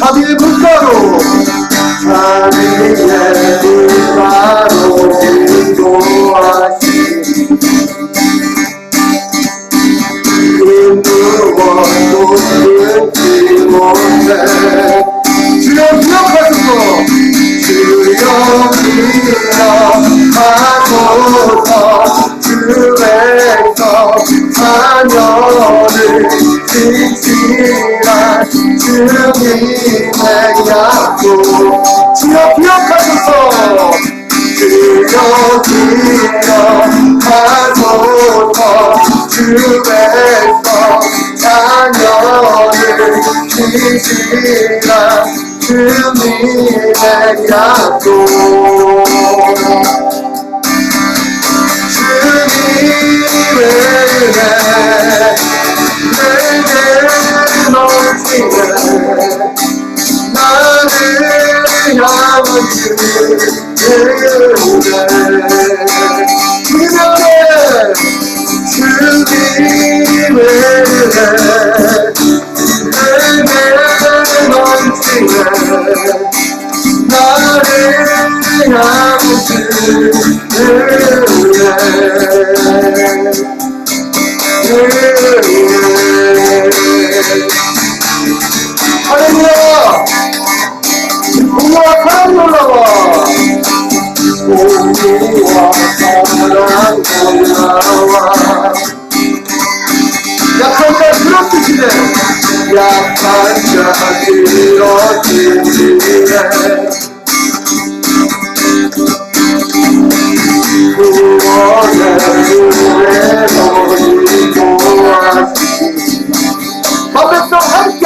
자비의 물가로 인도하시니 그 무엇도 끊지 못해. 주여 기억하소서. 주여 기억하소서. 주에서 자녀를 지키라. 주님의 약속. 주여 기억하소서. 주여 기억하소서. 주에서 자녀를 지키라. 주님의 약속. 주님의 은혜 내게 넘치네. 나를 향한 주님의 주님의 은혜 내게 넘치네. 나를 향한 할렐루야. 공부와 사랑이 올라와. 공부와 사랑이 올라와. 약한 자 들어주시네. 약한 자 들어주시네. 구원의 은혜로 인도하시니 반백성 함께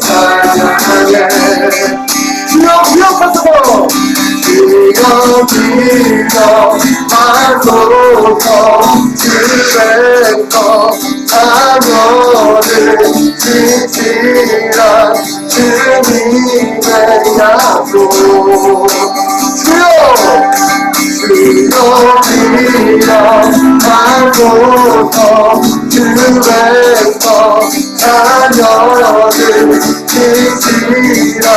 찬양해. 주여 기억하소서. 주여 기억하소서. 주에서 자녀를 지키라. 주님의 약속. 주여 기억하소서. 주에서 자녀를 지키라.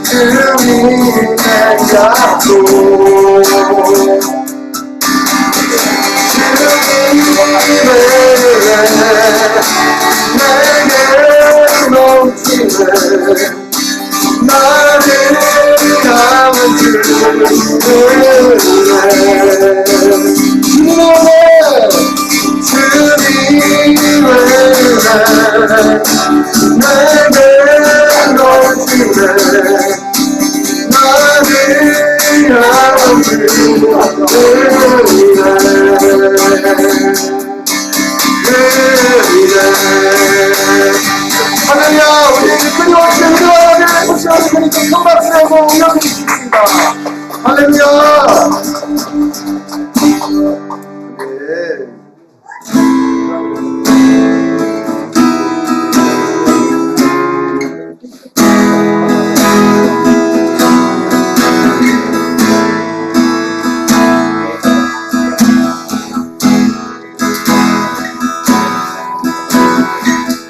주님의 약속. 주님의 내게 넘치네. 나를 향한 주님의 내게 넘치네. 나를 향한 할렐루야. 우리에게 끊임없이 은혜와 은혜를 보시는 그리스도 성박수하고 올려드리십니다. 할렐루야.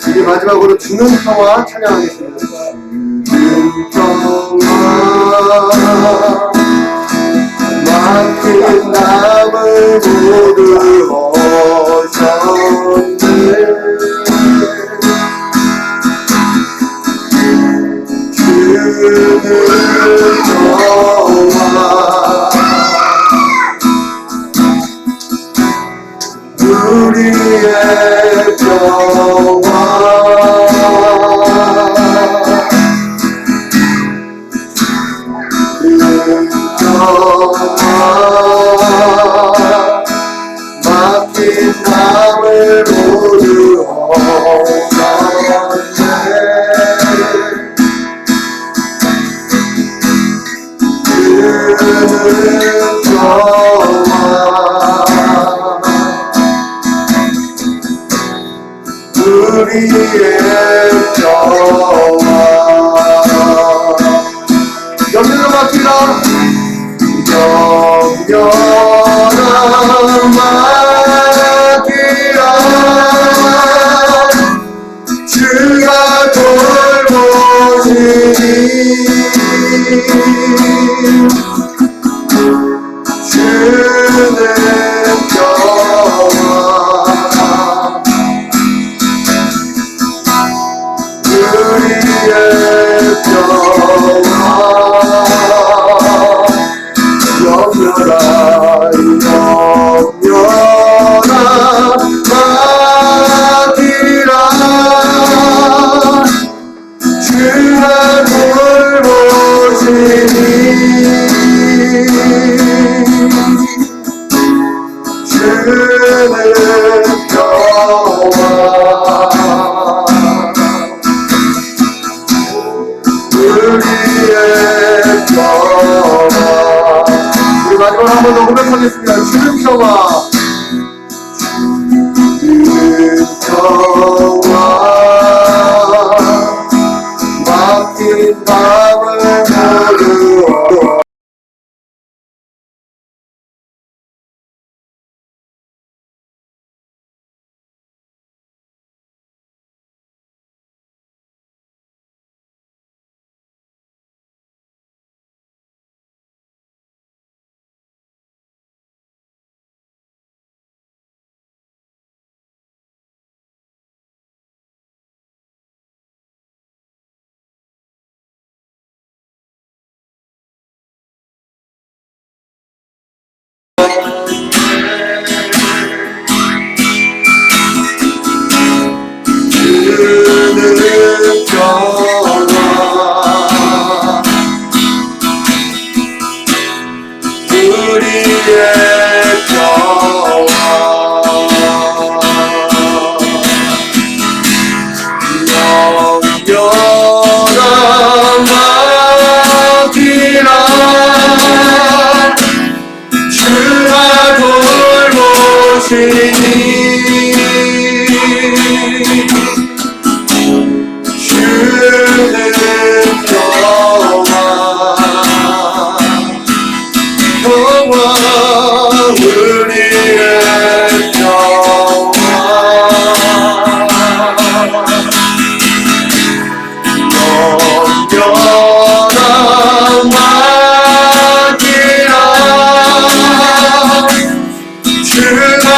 이제 마지막으로 주는 평화 찬양하겠습니다. 주는 평화 맡긴 남을 모두 오셨네. 평화 염려를 맡기라 염려를 맡기라 주가 돌보시니 주는 평화 우리의 평화 염려라 맡기라 주가 돌보시니 주는 평화 우리의 평화 우리 마지막으로 한 번 더 고백하겠습니다. 주는 평화 주는 평화 맡긴 마음을 모르어 주는 평화 우리의 평화 염려라 맡기라 주가 돌보시니 주는 평화 평화 우리의 평화 염려라 맡기라 주가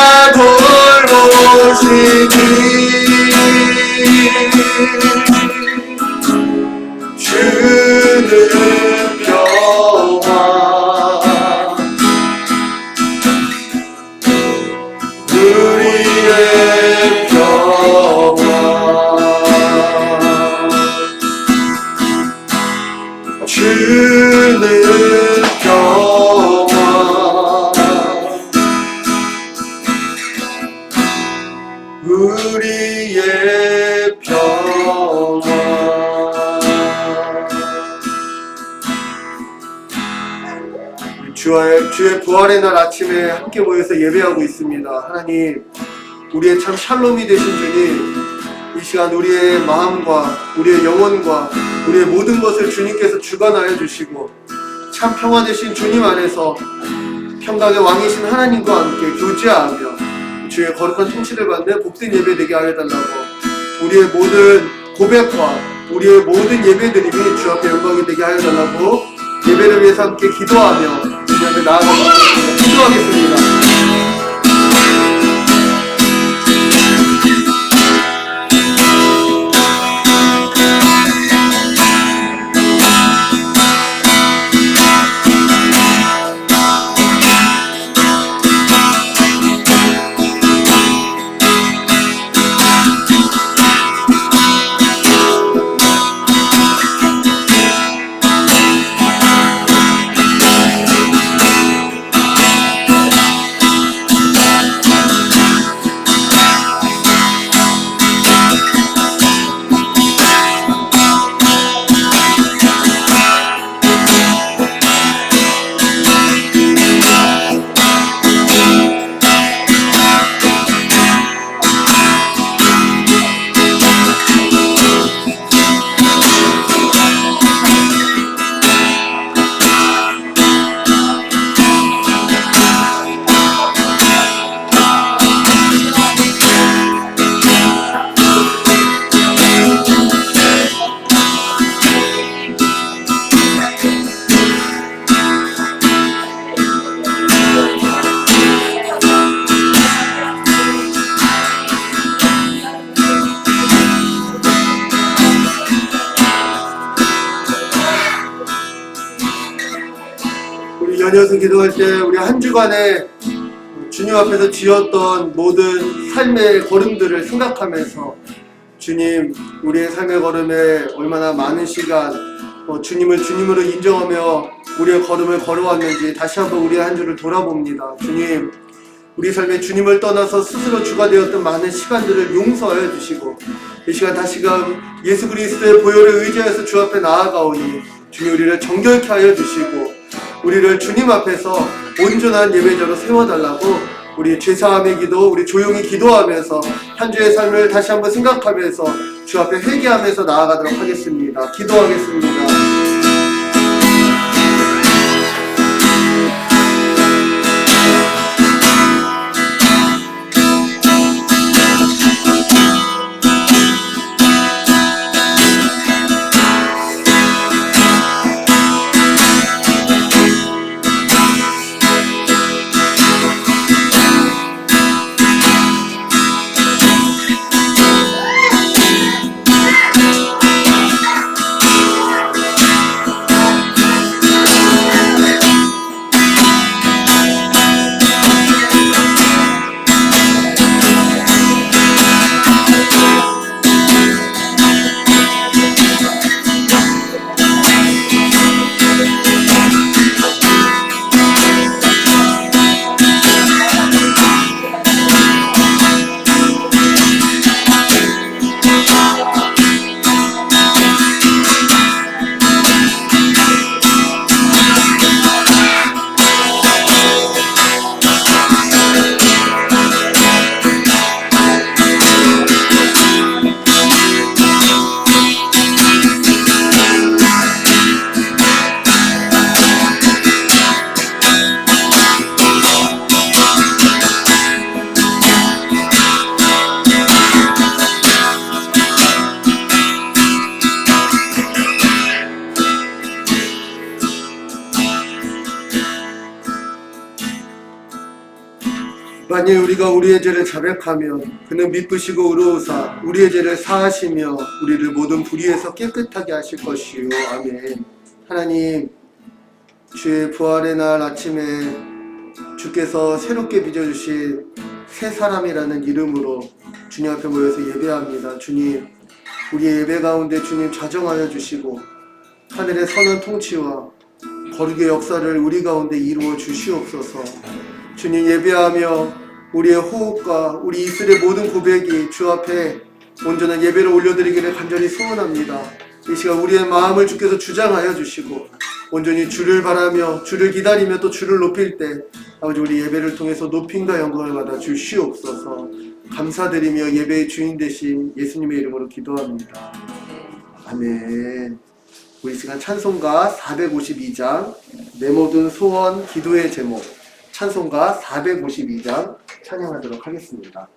돌보시니 주는 평화 우리의 평화 주는 평화 우리의 평화 주의 부활의 날 아침에 함께 모여서 예배하고 있습니다. 하나님, 우리의 참 샬롬이 되신 주님, 이 시간 우리의 마음과 우리의 영혼과 우리의 모든 것을 주님께서 주관하여 주시고 참 평화 되신 주님 안에서 평강의 왕이신 하나님과 함께 교제하며 주의 거룩한 통치를 받는 복된 예배 되게 하여 달라고 우리의 모든 고백과 우리의 모든 예배드림이 주 앞에 영광이 되게 하여 달라고 예배를 위해서 함께 기도하며 주님 앞에 나아가겠습니다. 기도하겠습니다. 다녀서 기도할 때 우리 한 주간에 주님 앞에서 지었던 모든 삶의 걸음들을 생각하면서 주님, 우리의 삶의 걸음에 얼마나 많은 시간 주님을 주님으로 인정하며 우리의 걸음을 걸어왔는지 다시 한번 우리의 한 주를 돌아봅니다. 주님, 우리 삶에 주님을 떠나서 스스로 주가 되었던 많은 시간들을 용서하여 주시고 이 시간 다시금 예수 그리스도의 보혈을 의지해서 주 앞에 나아가오니 주님 우리를 정결케 하여 주시고 우리를 주님 앞에서 온전한 예배자로 세워달라고 우리 죄사함의 기도, 우리 조용히 기도하면서 한 주의 삶을 다시 한번 생각하면서 주 앞에 회개하면서 나아가도록 하겠습니다. 기도하겠습니다. 만일 우리가 우리의 죄를 자백하면 그는 미쁘시고 의로우사 우리의 죄를 사하시며 우리를 모든 불의에서 깨끗하게 하실 것이요. 아멘. 하나님, 주의 부활의 날 아침에 주께서 새롭게 빚어주신 새 사람이라는 이름으로 주님 앞에 모여서 예배합니다. 주님, 우리의 예배 가운데 주님 좌정하여 주시고 하늘의 선한 통치와 거룩의 역사를 우리 가운데 이루어 주시옵소서. 주님, 예배하며 우리의 호흡과 우리 입술의 모든 고백이 주 앞에 온전한 예배를 올려드리기를 간절히 소원합니다. 이 시간 우리의 마음을 주께서 주장하여 주시고 온전히 주를 바라며 주를 기다리며 또 주를 높일 때 아버지 우리 예배를 통해서 높임과 영광을 받아 주시옵소서. 감사드리며 예배의 주인 되신 예수님의 이름으로 기도합니다. 아멘. 우리 시간 찬송가 452장 내 모든 소원 기도의 제목, 찬송가 452장 찬양하도록 하겠습니다.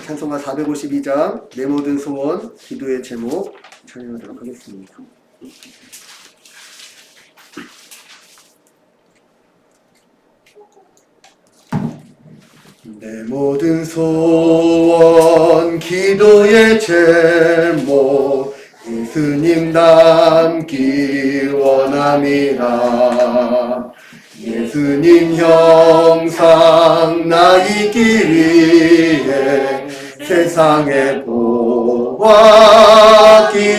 찬송가 452장 내 모든 소원 기도의 제목 찬양하도록 하겠습니다. 내 모든 소원 기도의 제목 예수님 닮기 원함이라. 예수님 형상 나이기 위해 세상에 보았기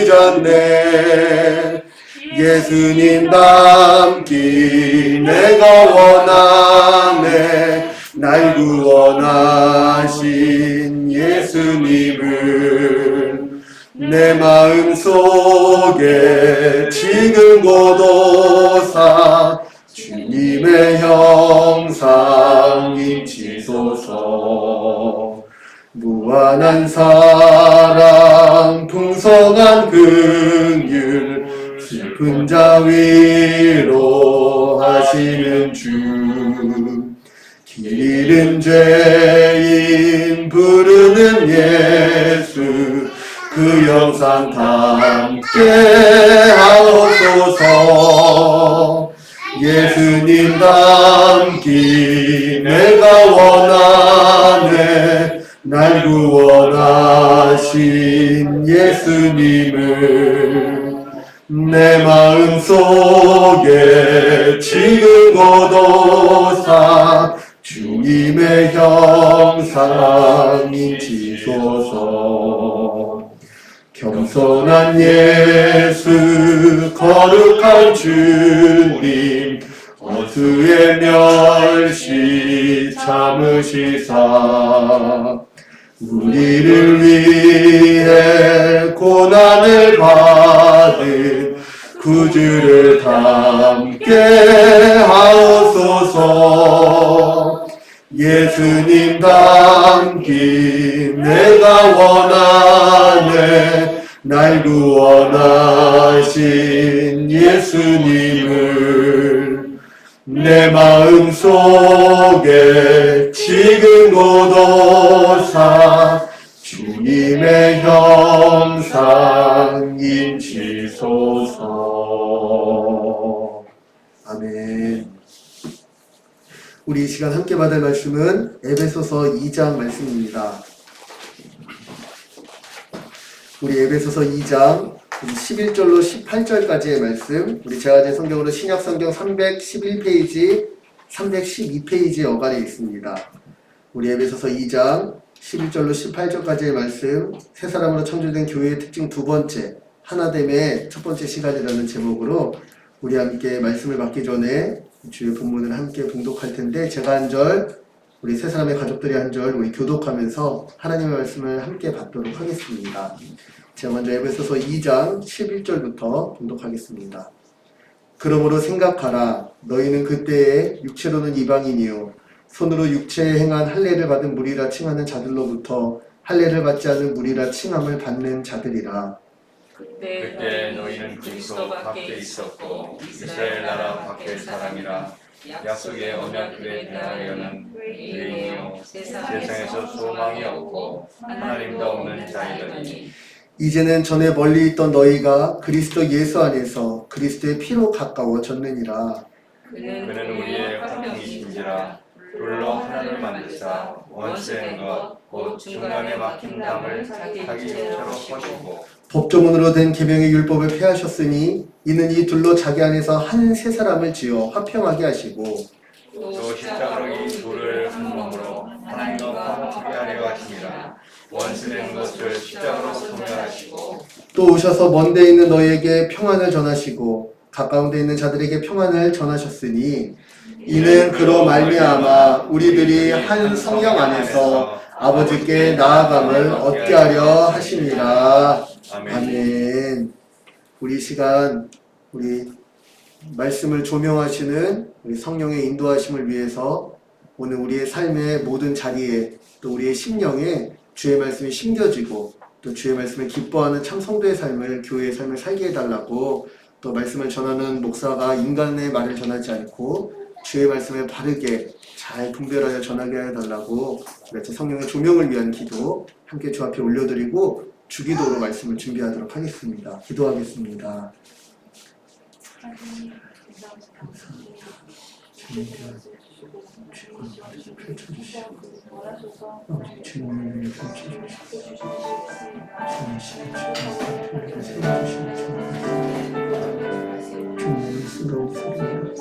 전에 예수님 닮기 내가 원하네. 날 구원하신 예수님을 내 마음속에 지금 고도사 주님의 형상 인치소서. 무한한 사랑 풍성한 긍휼 슬픈 자 위로하시는 주. 길 잃은 죄인 부르는 예수 그 영상 담게 하옵소서. 예수님 닮기 내가 원하네. 날 구원하신 예수님을 내 마음 속에 지금 고도사 주님의 형상 인치소서. 겸손한 예수 거룩한 주님 어수의 멸시 참으시사 우리를 위해 고난을 받은 구주를 담게 하옵소서. 예수님 담긴 내가 원하네. 날 구원하신 예수님을 내 마음 속에 지금 고도사 주님의 형상 인치소서. 아멘. 우리 이 시간 함께 받을 말씀은 에베소서 2장 말씀입니다. 우리 에베소서 2장 11절로 18절까지의 말씀, 우리 제가제 성경으로 신약성경 311페이지, 312페이지 어간에 있습니다. 우리 에베소서 2장 11절로 18절까지의 말씀, 새 사람으로 창조된 교회의 특징 두 번째, 하나됨의 첫 번째 시간이라는 제목으로 우리 함께 말씀을 받기 전에 주의 본문을 함께 봉독할 텐데, 제가 한 절, 우리 세 사람의 가족들이 한 절 우리 교독하면서 하나님의 말씀을 함께 받도록 하겠습니다. 제가 먼저 에베소서 2장 11절부터 봉독하겠습니다. 그러므로 생각하라. 너희는 그때에 육체로는 이방인이요 손으로 육체에 행한 할례를 받은 무리라 칭하는 자들로부터 할례를 받지 않은 무리라 칭함을 받는 자들이라. 그때 너희는 그리스도 밖에 있었고 이스라엘 나라 밖의 사람이라. 약속의 언약들에 대하여는 유인이요 세상에서 소망이 없고 하나님도 없는 자이더니 이제는 전에 멀리 있던 너희가 그리스도 예수 안에서 그리스도의 피로 가까워졌느니라. 그는 우리의 화평이신지라. 불로 하나를 만드사 원수된 것 곧 중간에 막힌 담을 자기 육체로 퍼시고 법조문으로 된 계명의 율법을 폐하셨으니 이는 이 둘로 자기 안에서 한 세 사람을 지어 화평하게 하시고 또 십자가로 이 둘을 한 몸으로 하나님과 화평하게 하려 하심이라. 원수된 것을 십자가로 소멸하시고 또 오셔서 먼 데 있는 너희에게 평안을 전하시고 가까운 데 있는 자들에게 평안을 전하셨으니 이는 그로 말미암아 우리들이 한 성령 안에서 아버지께 나아감을 얻게 하려 하심이라. 아멘. 우리 시간 우리 말씀을 조명하시는 우리 성령의 인도하심을 위해서 오늘 우리의 삶의 모든 자리에 또 우리의 심령에 주의 말씀이 심겨지고 또 주의 말씀을 기뻐하는 참 성도의 삶을, 교회의 삶을 살게 해달라고, 또 말씀을 전하는 목사가 인간의 말을 전하지 않고 주의 말씀을 바르게 잘 분별하여 전하게 해달라고 같이 성령의 조명을 위한 기도 함께 주 앞에 올려드리고 주기도로 말씀을 준비하도록 하겠습니다. 기도하겠습니다. 주님을 위해 펼쳐주시고 주님의 스러운 소리로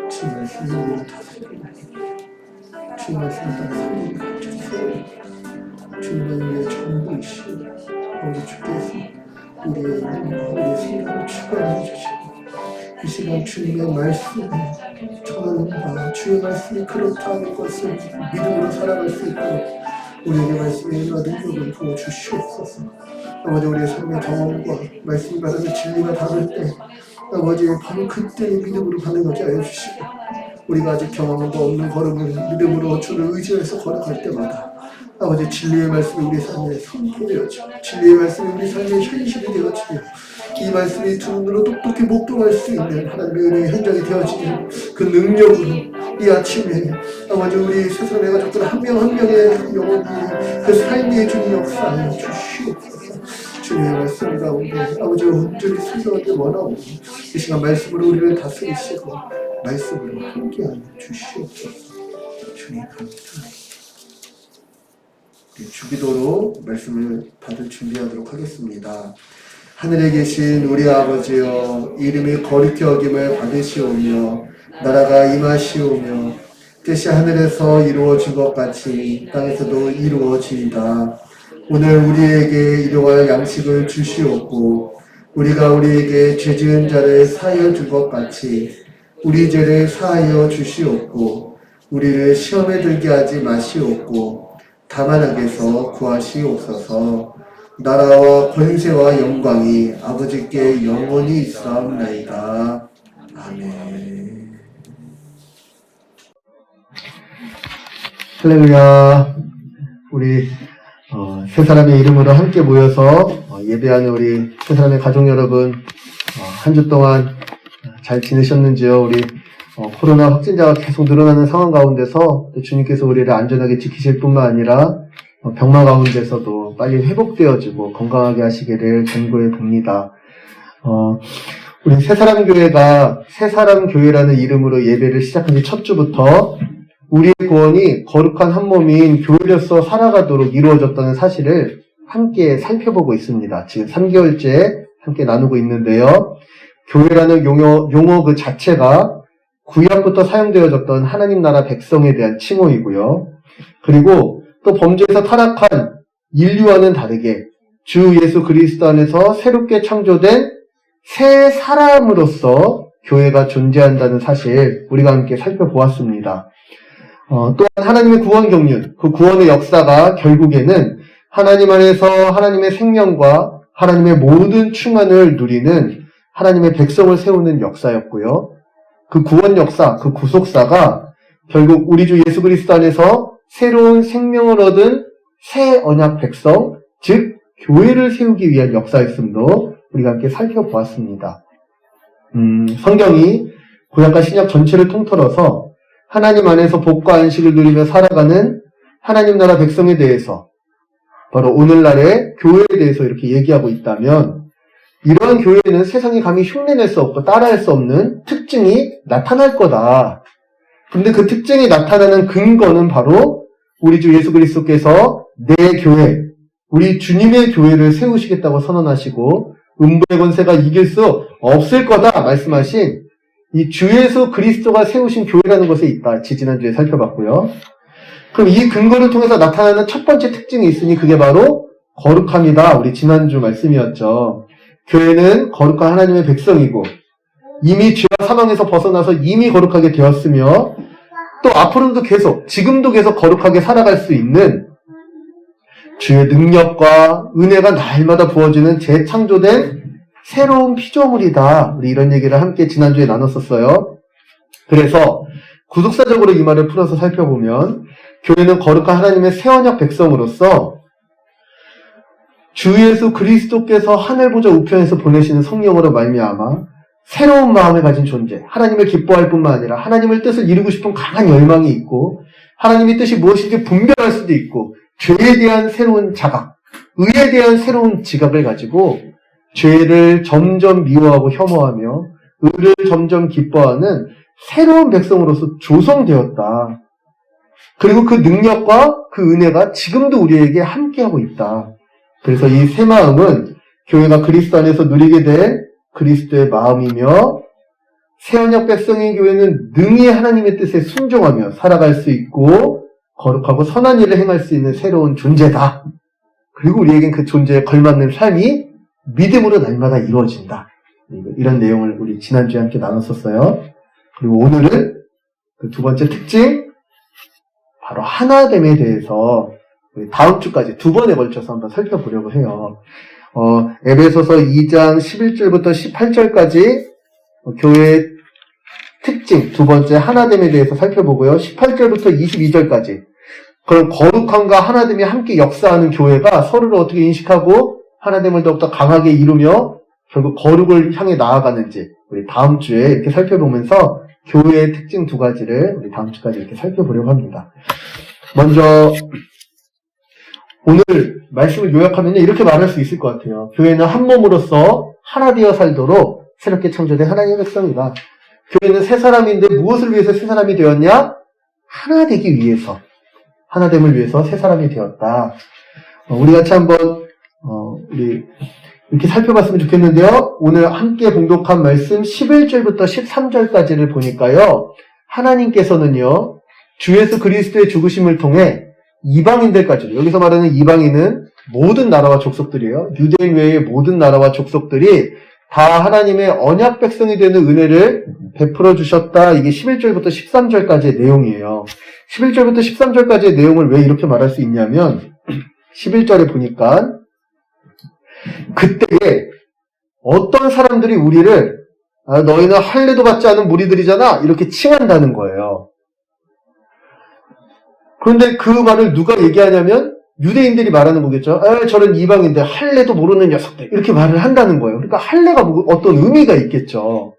주 말씀을 다스리고 주 말씀을 따라 살리게 해주시고 주님은 우리의 전부이시오. 우리 주께서 우리의 영과 우리의 생각을 축원해 주시고 이 시간 주님의 말씀을 전하는 바 주의 말씀이 그렇다는 것을 믿음으로 살아갈 수 있도록 우리에게 말씀의 일과 능력을 부어주시옵소서. 아버지, 우리의 삶의 경험과 말씀이 말하는 진리가 다를 때 아버지 바로 그때의 믿음으로 반응하게 하여 주시고 우리가 아직 경험도 없는 걸음을 믿음으로 주를 의지해서 걸어갈 때마다 아버지 진리의 말씀이 우리 삶에 선포되어지고 진리의 말씀이 우리 삶의 현실이 되어지며 이 말씀이 두 눈으로 똑똑히 목도할 수 있는 하나님의 은혜의 현장이 되어지는 그 능력으로 이 아침에 아버지 우리 세상의 가족들 한 명 한 명의 영혼이 그 삶의 주님 역사하여 주시옵소서. 주님의 말씀 가운데 아버지 온전히 순종하기 원하오니 이 시간 말씀으로 우리를 다스리시고 말씀으로 함께하여 주시옵소서. 주님 감사합니다. 주기도로 말씀을 받을 준비하도록 하겠습니다. 하늘에 계신 우리 아버지여, 이름이 거룩히 여김을 받으시오며 나라가 임하시오며 뜻이 하늘에서 이루어진 것 같이 땅에서도 이루어지이다. 오늘 우리에게 일용할 양식을 주시옵고 우리가 우리에게 죄 지은 자를 사하여 준 것 같이 우리 죄를 사하여 주시옵고 우리를 시험에 들게 하지 마시옵고 다만 악에서 구하시옵소서. 나라와 권세와 영광이 아버지께 영원히 있사옵나이다. 아멘. 할렐루야. 우리 세 사람의 이름으로 함께 모여서 예배하는 우리 세 사람의 가족 여러분, 한 주 동안 잘 지내셨는지요? 우리 코로나 확진자가 계속 늘어나는 상황 가운데서 또 주님께서 우리를 안전하게 지키실 뿐만 아니라 병마 가운데서도 빨리 회복되어지고 건강하게 하시기를 간구해 봅니다. 우리 새사람교회가 새사람교회라는 이름으로 예배를 시작한 지 첫 주부터 우리의 구원이 거룩한 한 몸인 교회로서 살아가도록 이루어졌다는 사실을 함께 살펴보고 있습니다. 지금 3개월째 함께 나누고 있는데요. 교회라는 용어 그 자체가 구약부터 사용되어졌던 하나님 나라 백성에 대한 칭호이고요. 그리고 또 범죄에서 타락한 인류와는 다르게 주 예수 그리스도 안에서 새롭게 창조된 새 사람으로서 교회가 존재한다는 사실 우리가 함께 살펴보았습니다. 또한 하나님의 구원 경륜, 그 구원의 역사가 결국에는 하나님 안에서 하나님의 생명과 하나님의 모든 충만을 누리는 하나님의 백성을 세우는 역사였고요. 그 구원 역사, 그 구속사가 결국 우리 주 예수 그리스도 안에서 새로운 생명을 얻은 새 언약 백성, 즉 교회를 세우기 위한 역사였음도 우리가 함께 살펴보았습니다. 성경이 구약과 신약 전체를 통틀어서 하나님 안에서 복과 안식을 누리며 살아가는 하나님 나라 백성에 대해서 바로 오늘날의 교회에 대해서 이렇게 얘기하고 있다면 이러한 교회는 세상이 감히 흉내낼 수 없고 따라할 수 없는 특징이 나타날 거다. 그런데 그 특징이 나타나는 근거는 바로 우리 주 예수 그리스도께서 내 교회, 우리 주님의 교회를 세우시겠다고 선언하시고 음부의 권세가 이길 수 없을 거다 말씀하신 이 주 예수 그리스도가 세우신 교회라는 것에 있다. 지난주에 살펴봤고요. 그럼 이 근거를 통해서 나타나는 첫 번째 특징이 있으니 그게 바로 거룩함이다. 우리 지난주 말씀이었죠. 교회는 거룩한 하나님의 백성이고 이미 죄와 사망에서 벗어나서 이미 거룩하게 되었으며 또 앞으로도 계속, 지금도 계속 거룩하게 살아갈 수 있는 주의 능력과 은혜가 날마다 부어지는 재창조된 새로운 피조물이다. 우리 이런 얘기를 함께 지난주에 나눴었어요. 그래서 구속사적으로 이 말을 풀어서 살펴보면 교회는 거룩한 하나님의 새 언약 백성으로서 주 예수 그리스도께서 하늘보좌 우편에서 보내시는 성령으로 말미암아 새로운 마음을 가진 존재, 하나님을 기뻐할 뿐만 아니라 하나님의 뜻을 이루고 싶은 강한 열망이 있고 하나님의 뜻이 무엇인지 분별할 수도 있고 죄에 대한 새로운 자각, 의에 대한 새로운 지각을 가지고 죄를 점점 미워하고 혐오하며 의를 점점 기뻐하는 새로운 백성으로서 조성되었다. 그리고 그 능력과 그 은혜가 지금도 우리에게 함께하고 있다. 그래서 이 새 마음은 교회가 그리스도 안에서 누리게 될 그리스도의 마음이며 새 언약 백성의 교회는 능히 하나님의 뜻에 순종하며 살아갈 수 있고 거룩하고 선한 일을 행할 수 있는 새로운 존재다. 그리고 우리에겐 그 존재에 걸맞는 삶이 믿음으로 날마다 이루어진다. 이런 내용을 우리 지난주에 함께 나눴었어요. 그리고 오늘은 그 두 번째 특징, 바로 하나됨에 대해서 다음 주까지 두 번에 걸쳐서 한번 살펴보려고 해요. 에베소서 2장 11절부터 18절까지 교회의 특징, 두 번째 하나됨에 대해서 살펴보고요. 18절부터 22절까지 그런 거룩함과 하나됨이 함께 역사하는 교회가 서로를 어떻게 인식하고 하나됨을 더욱더 강하게 이루며 결국 거룩을 향해 나아가는지 우리 다음 주에 이렇게 살펴보면서 교회의 특징 두 가지를 우리 다음 주까지 이렇게 살펴보려고 합니다. 먼저 오늘 말씀을 요약하면 이렇게 말할 수 있을 것 같아요. 교회는 한 몸으로서 하나 되어 살도록 새롭게 창조된 하나님의 백성이다. 교회는 새 사람인데 무엇을 위해서 새 사람이 되었냐? 하나 되기 위해서, 하나됨을 위해서 새 사람이 되었다. 우리 같이 한번 우리 이렇게 살펴봤으면 좋겠는데요. 오늘 함께 봉독한 말씀 11절부터 13절까지를 보니까요. 하나님께서는요. 주 예수 그리스도의 죽으심을 통해 이방인들까지도, 여기서 말하는 이방인은 모든 나라와 족속들이에요. 유대인 외의 모든 나라와 족속들이 다 하나님의 언약 백성이 되는 은혜를 베풀어 주셨다. 이게 11절부터 13절까지의 내용이에요. 11절부터 13절까지의 내용을 왜 이렇게 말할 수 있냐면 11절에 보니까 그때에 어떤 사람들이 우리를 너희는 할례도 받지 않은 무리들이잖아 이렇게 칭한다는 거예요. 그런데 그 말을 누가 얘기하냐면 유대인들이 말하는 거겠죠. 저런 이방인들 할례도 모르는 녀석들 이렇게 말을 한다는 거예요. 그러니까 할례가 어떤 의미가 있겠죠.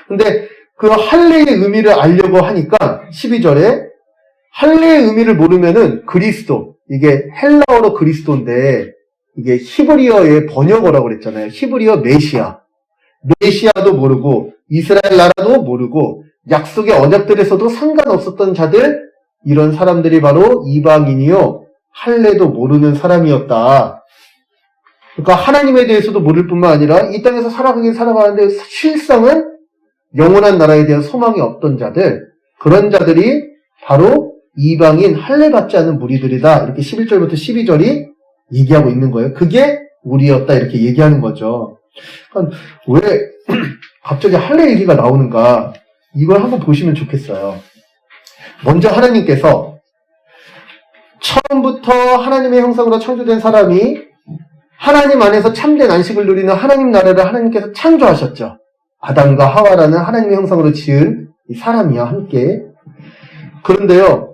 근데 그 할례의 의미를 알려고 하니까 12절에 할례의 의미를 모르면은 그리스도, 이게 헬라어로 그리스도인데 이게 히브리어의 번역어라고 그랬잖아요. 히브리어 메시아도 모르고 이스라엘 나라도 모르고 약속의 언약들에서도 상관없었던 자들, 이런 사람들이 바로 이방인이요 할례도 모르는 사람이었다. 그러니까 하나님에 대해서도 모를 뿐만 아니라 이 땅에서 살아가긴 살아가는데 실상은 영원한 나라에 대한 소망이 없던 자들, 그런 자들이 바로 이방인 할례 받지 않은 무리들이다. 이렇게 11절부터 12절이 얘기하고 있는 거예요. 그게 우리였다 이렇게 얘기하는 거죠. 그러니까 왜 갑자기 할례 얘기가 나오는가, 이걸 한번 보시면 좋겠어요. 먼저 하나님께서 처음부터 하나님의 형상으로 창조된 사람이 하나님 안에서 참된 안식을 누리는 하나님 나라를 하나님께서 창조하셨죠. 아담과 하와라는 하나님의 형상으로 지은 이 사람이야 함께. 그런데요,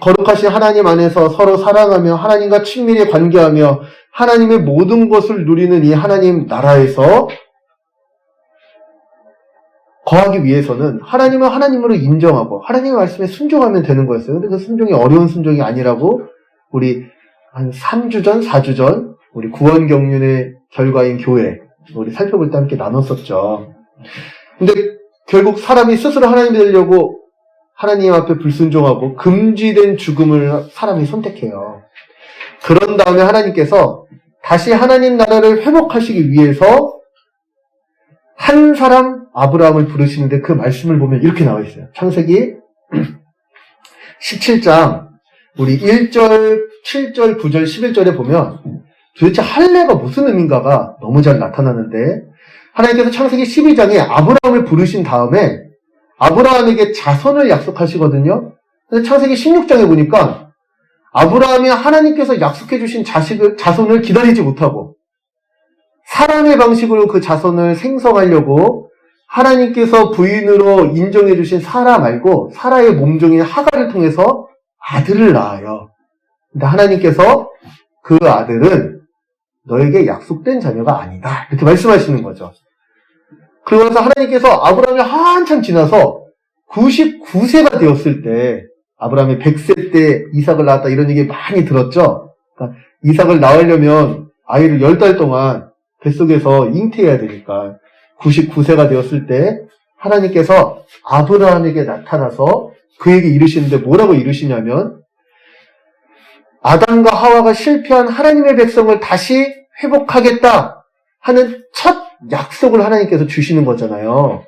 거룩하신 하나님 안에서 서로 사랑하며 하나님과 친밀히 관계하며 하나님의 모든 것을 누리는 이 하나님 나라에서 거하기 위해서는 하나님을 하나님으로 인정하고 하나님의 말씀에 순종하면 되는 거였어요. 근데 그 순종이 어려운 순종이 아니라고 우리 한 3주 전, 4주 전 우리 구원경륜의 결과인 교회 우리 살펴볼 때 함께 나눴었죠. 근데 결국 사람이 스스로 하나님이 되려고 하나님 앞에 불순종하고 금지된 죽음을 사람이 선택해요. 그런 다음에 하나님께서 다시 하나님 나라를 회복하시기 위해서 한 사람 아브라함을 부르시는데 그 말씀을 보면 이렇게 나와 있어요. 창세기 17장 우리 1절, 7절, 9절, 11절에 보면 도대체 할례가 무슨 의미인가가 너무 잘 나타나는데, 하나님께서 창세기 12장에 아브라함을 부르신 다음에 아브라함에게 자손을 약속하시거든요. 근데 창세기 16장에 보니까 아브라함이 하나님께서 약속해 주신 자손을 기다리지 못하고 사람의 방식으로 그 자손을 생성하려고 하나님께서 부인으로 인정해 주신 사라 말고 사라의 몸종인 하갈을 통해서 아들을 낳아요. 근데 하나님께서 그 아들은 너에게 약속된 자녀가 아니다 이렇게 말씀하시는 거죠. 그러고 나서 하나님께서 아브라함이 한참 지나서 99세가 되었을 때, 아브라함이 100세 때 이삭을 낳았다 이런 얘기 많이 들었죠. 그러니까 이삭을 낳으려면 아이를 10달 동안 뱃속에서 잉태해야 되니까 99세가 되었을 때 하나님께서 아브라함에게 나타나서 그에게 이르시는데 뭐라고 이르시냐면, 아담과 하와가 실패한 하나님의 백성을 다시 회복하겠다 하는 첫 약속을 하나님께서 주시는 거잖아요.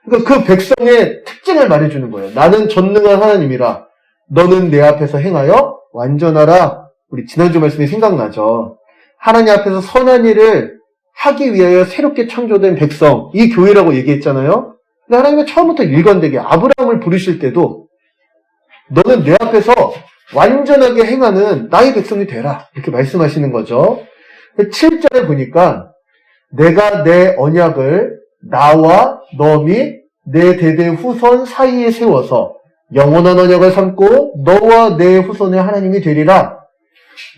그러니까 그 백성의 특징을 말해주는 거예요. 나는 전능한 하나님이라 너는 내 앞에서 행하여 완전하라. 우리 지난주 말씀이 생각나죠. 하나님 앞에서 선한 일을 하기 위하여 새롭게 창조된 백성, 이 교회라고 얘기했잖아요. 근데 하나님은 처음부터 일관되게 아브라함을 부르실 때도 너는 내 앞에서 완전하게 행하는 나의 백성이 되라 이렇게 말씀하시는 거죠. 7절에 보니까 내가 내 언약을 나와 너 및 내 대대 후손 사이에 세워서 영원한 언약을 삼고 너와 내 손의 하나님이 되리라.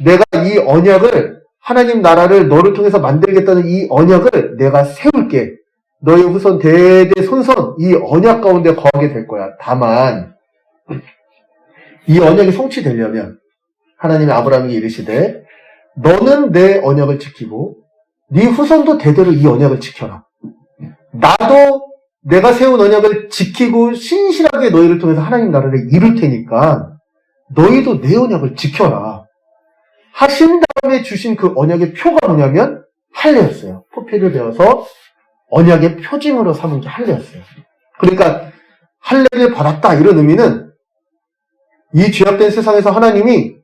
내가 이 언약을, 하나님 나라를 너를 통해서 만들겠다는 이 언약을 내가 세울게. 너의 후손 대대 손선 이 언약 가운데 거하게 될 거야. 다만 이 언약이 성취되려면 하나님이 아브라함에게 이르시되 너는 내 언약을 지키고 네 후손도 대대로 이 언약을 지켜라. 나도 내가 세운 언약을 지키고 신실하게 너희를 통해서 하나님 나라를 이룰 테니까 너희도 내 언약을 지켜라. 하신 다음에 주신 그 언약의 표가 뭐냐면 할례였어요. 포피를 베어서 언약의 표징으로 삼은 게 할례였어요. 그러니까 할례를 받았다 이런 의미는 이 죄악된 세상에서 하나님이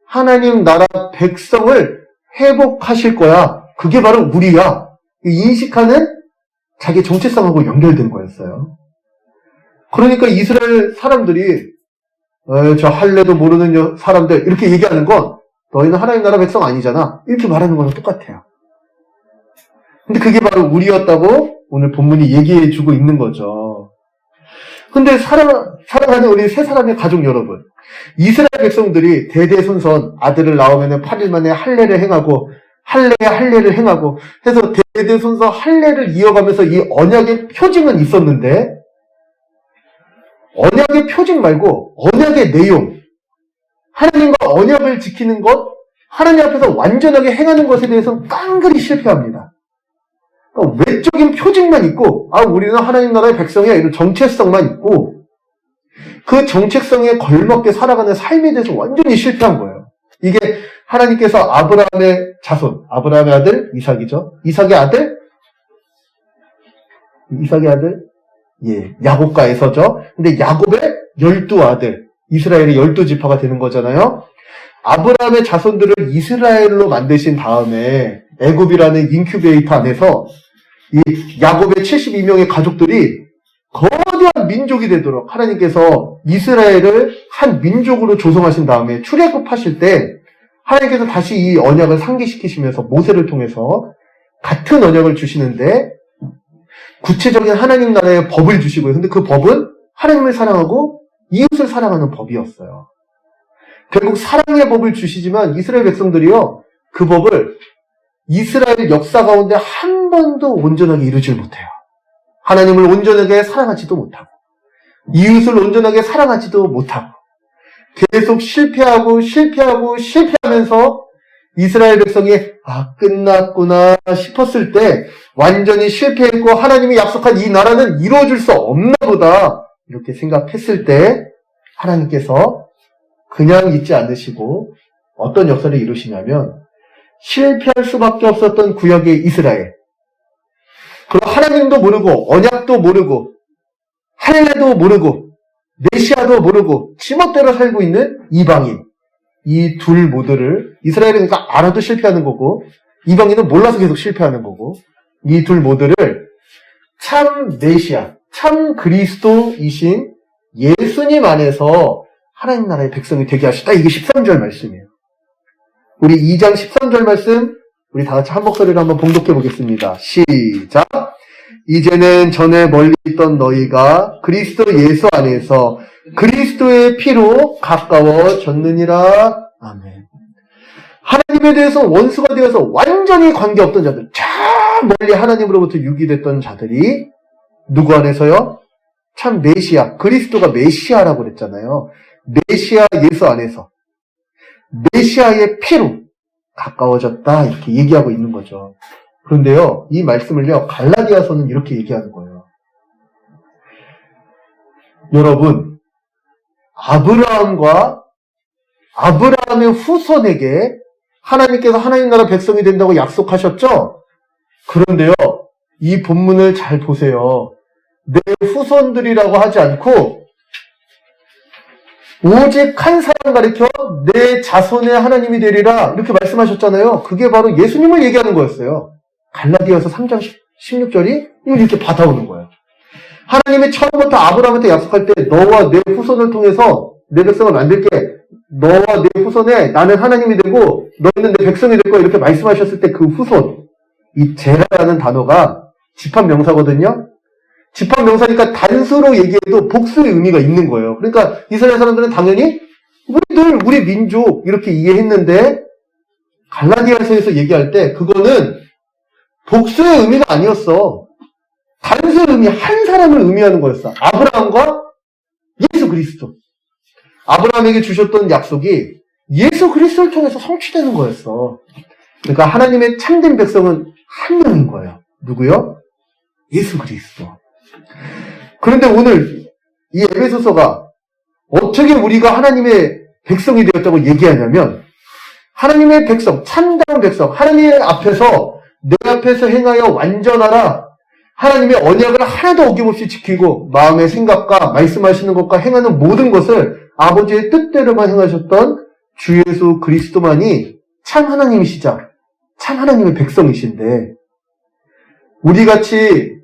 하나님 나라 백성을 회복하실 거야. 그게 바로 우리야. 인식하는 자기 정체성하고 연결된 거였어요. 그러니까 이스라엘 사람들이 저 할례도 모르는 사람들 이렇게 얘기하는 건 너희는 하나님 나라 백성 아니잖아. 이렇게 말하는 거랑 똑같아요. 근데 그게 바로 우리였다고 오늘 본문이 얘기해 주고 있는 거죠. 근데 사랑하는 우리 세 사람의 가족 여러분, 이스라엘 백성들이 대대손손 아들을 낳으면 8일 만에 할례를 행하고 할례를 행하고 해서 대대손손 할례를 이어가면서 이 언약의 표징은 있었는데 언약의 표징 말고 언약의 내용, 하나님과 언약을 지키는 것, 하나님 앞에서 완전하게 행하는 것에 대해서는 깡그리 실패합니다. 그러니까 외적인 표징만 있고 우리는 하나님 나라의 백성이야 이런 정체성만 있고 그 정체성에 걸맞게 살아가는 삶에 대해서 완전히 실패한 거예요. 이게 하나님께서 아브라함의 자손, 아브라함의 아들 이삭이죠. 이삭의 아들, 야곱과 에서죠. 근데 야곱의 12아들, 이스라엘의 12지파가 되는 거잖아요. 아브라함의 자손들을 이스라엘로 만드신 다음에 애굽이라는 인큐베이터 안에서 이 야곱의 72명의 가족들이 거대한 민족이 되도록 하나님께서 이스라엘을 한 민족으로 조성하신 다음에 출애굽하실 때 하나님께서 다시 이 언약을 상기시키시면서 모세를 통해서 같은 언약을 주시는데 구체적인 하나님 나라의 법을 주시고요. 근데 그 법은 하나님을 사랑하고 이웃을 사랑하는 법이었어요. 결국 사랑의 법을 주시지만 이스라엘 백성들이요, 그 법을 이스라엘 역사 가운데 한 번도 온전하게 이루질 못해요. 하나님을 온전하게 사랑하지도 못하고 이웃을 온전하게 사랑하지도 못하고 계속 실패하면서 이스라엘 백성이 끝났구나 싶었을 때 완전히 실패했고 하나님이 약속한 이 나라는 이루어질 수 없나 보다 이렇게 생각했을 때 하나님께서 그냥 있지 않으시고 어떤 역사를 이루시냐면 실패할 수밖에 없었던 구약의 이스라엘, 그리고 하나님도 모르고 언약도 모르고 할례도 모르고 메시아도 모르고 지멋대로 살고 있는 이방인, 이 둘 모두를 이스라엘은 그러니까 알아도 실패하는 거고 이방인은 몰라서 계속 실패하는 거고 이 둘 모두를 참 메시아, 참 그리스도이신 예수님 안에서 하나님 나라의 백성이 되게 하시다. 이게 13절 말씀이에요. 우리 2장 13절 말씀 우리 다 같이 한 목소리로 한번 봉독해 보겠습니다. 시작! 이제는 전에 멀리 있던 너희가 그리스도 예수 안에서 그리스도의 피로 가까워졌느니라. 아멘. 하나님에 대해서 원수가 되어서 완전히 관계없던 자들, 저 멀리 하나님으로부터 유기됐던 자들이 누구 안에서요? 참 메시아, 그리스도가 메시아라고 그랬잖아요. 메시아 예수 안에서 메시아의 피로 가까워졌다 이렇게 얘기하고 있는 거죠. 그런데요, 이 말씀을요 갈라디아서는 이렇게 얘기하는 거예요. 여러분, 아브라함의 후손에게 하나님께서 하나님 나라 백성이 된다고 약속하셨죠? 그런데요, 이 본문을 잘 보세요. 내 후손들이라고 하지 않고 오직 한 사람 가리켜 내 자손의 하나님이 되리라 이렇게 말씀하셨잖아요. 그게 바로 예수님을 얘기하는 거였어요. 갈라디아서 3장 16절이 이걸 이렇게 받아오는 거예요. 하나님이 처음부터 아브라함한테 약속할 때 너와 내 후손을 통해서 내 백성을 만들게, 너와 내 후손에 나는 하나님이 되고 너희는 내 백성이 될 거야 이렇게 말씀하셨을 때 그 후손, 이 제라라는 단어가 집합명사거든요. 집합명사니까 단수로 얘기해도 복수의 의미가 있는 거예요. 그러니까 이스라엘 사람들은 당연히 우리 민족 이렇게 이해했는데 갈라디아서에서 얘기할 때 그거는 복수의 의미가 아니었어. 단수의 의미, 한 사람을 의미하는 거였어. 아브라함과 예수 그리스도. 아브라함에게 주셨던 약속이 예수 그리스도를 통해서 성취되는 거였어. 그러니까 하나님의 참된 백성은 한 명인 거예요. 누구요? 예수 그리스도. 그런데 오늘 이 에베소서가 어떻게 우리가 하나님의 백성이 되었다고 얘기하냐면 하나님의 백성, 참다운 백성, 하나님 앞에서 내 앞에서 행하여 완전하라. 하나님의 언약을 하나도 어김없이 지키고 마음의 생각과 말씀하시는 것과 행하는 모든 것을 아버지의 뜻대로만 행하셨던 주 예수 그리스도만이 참 하나님이시자 참 하나님의 백성이신데 우리같이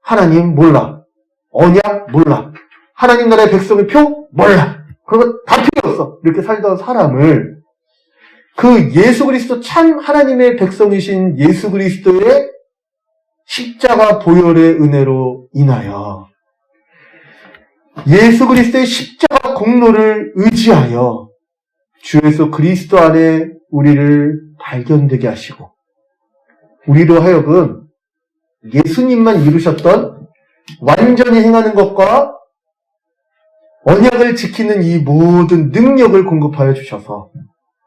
하나님 몰라, 언약 몰라, 하나님 나라의 백성의 표 몰라, 그런 거 다 필요 없어 이렇게 살던 사람을 그 예수 그리스도 참 하나님의 백성이신 예수 그리스도의 십자가 보혈의 은혜로 인하여 예수 그리스도의 십자가 공로를 의지하여 주 예수 그리스도 안에 우리를 발견되게 하시고 우리로 하여금 예수님만 이루셨던 완전히 행하는 것과 언약을 지키는 이 모든 능력을 공급하여 주셔서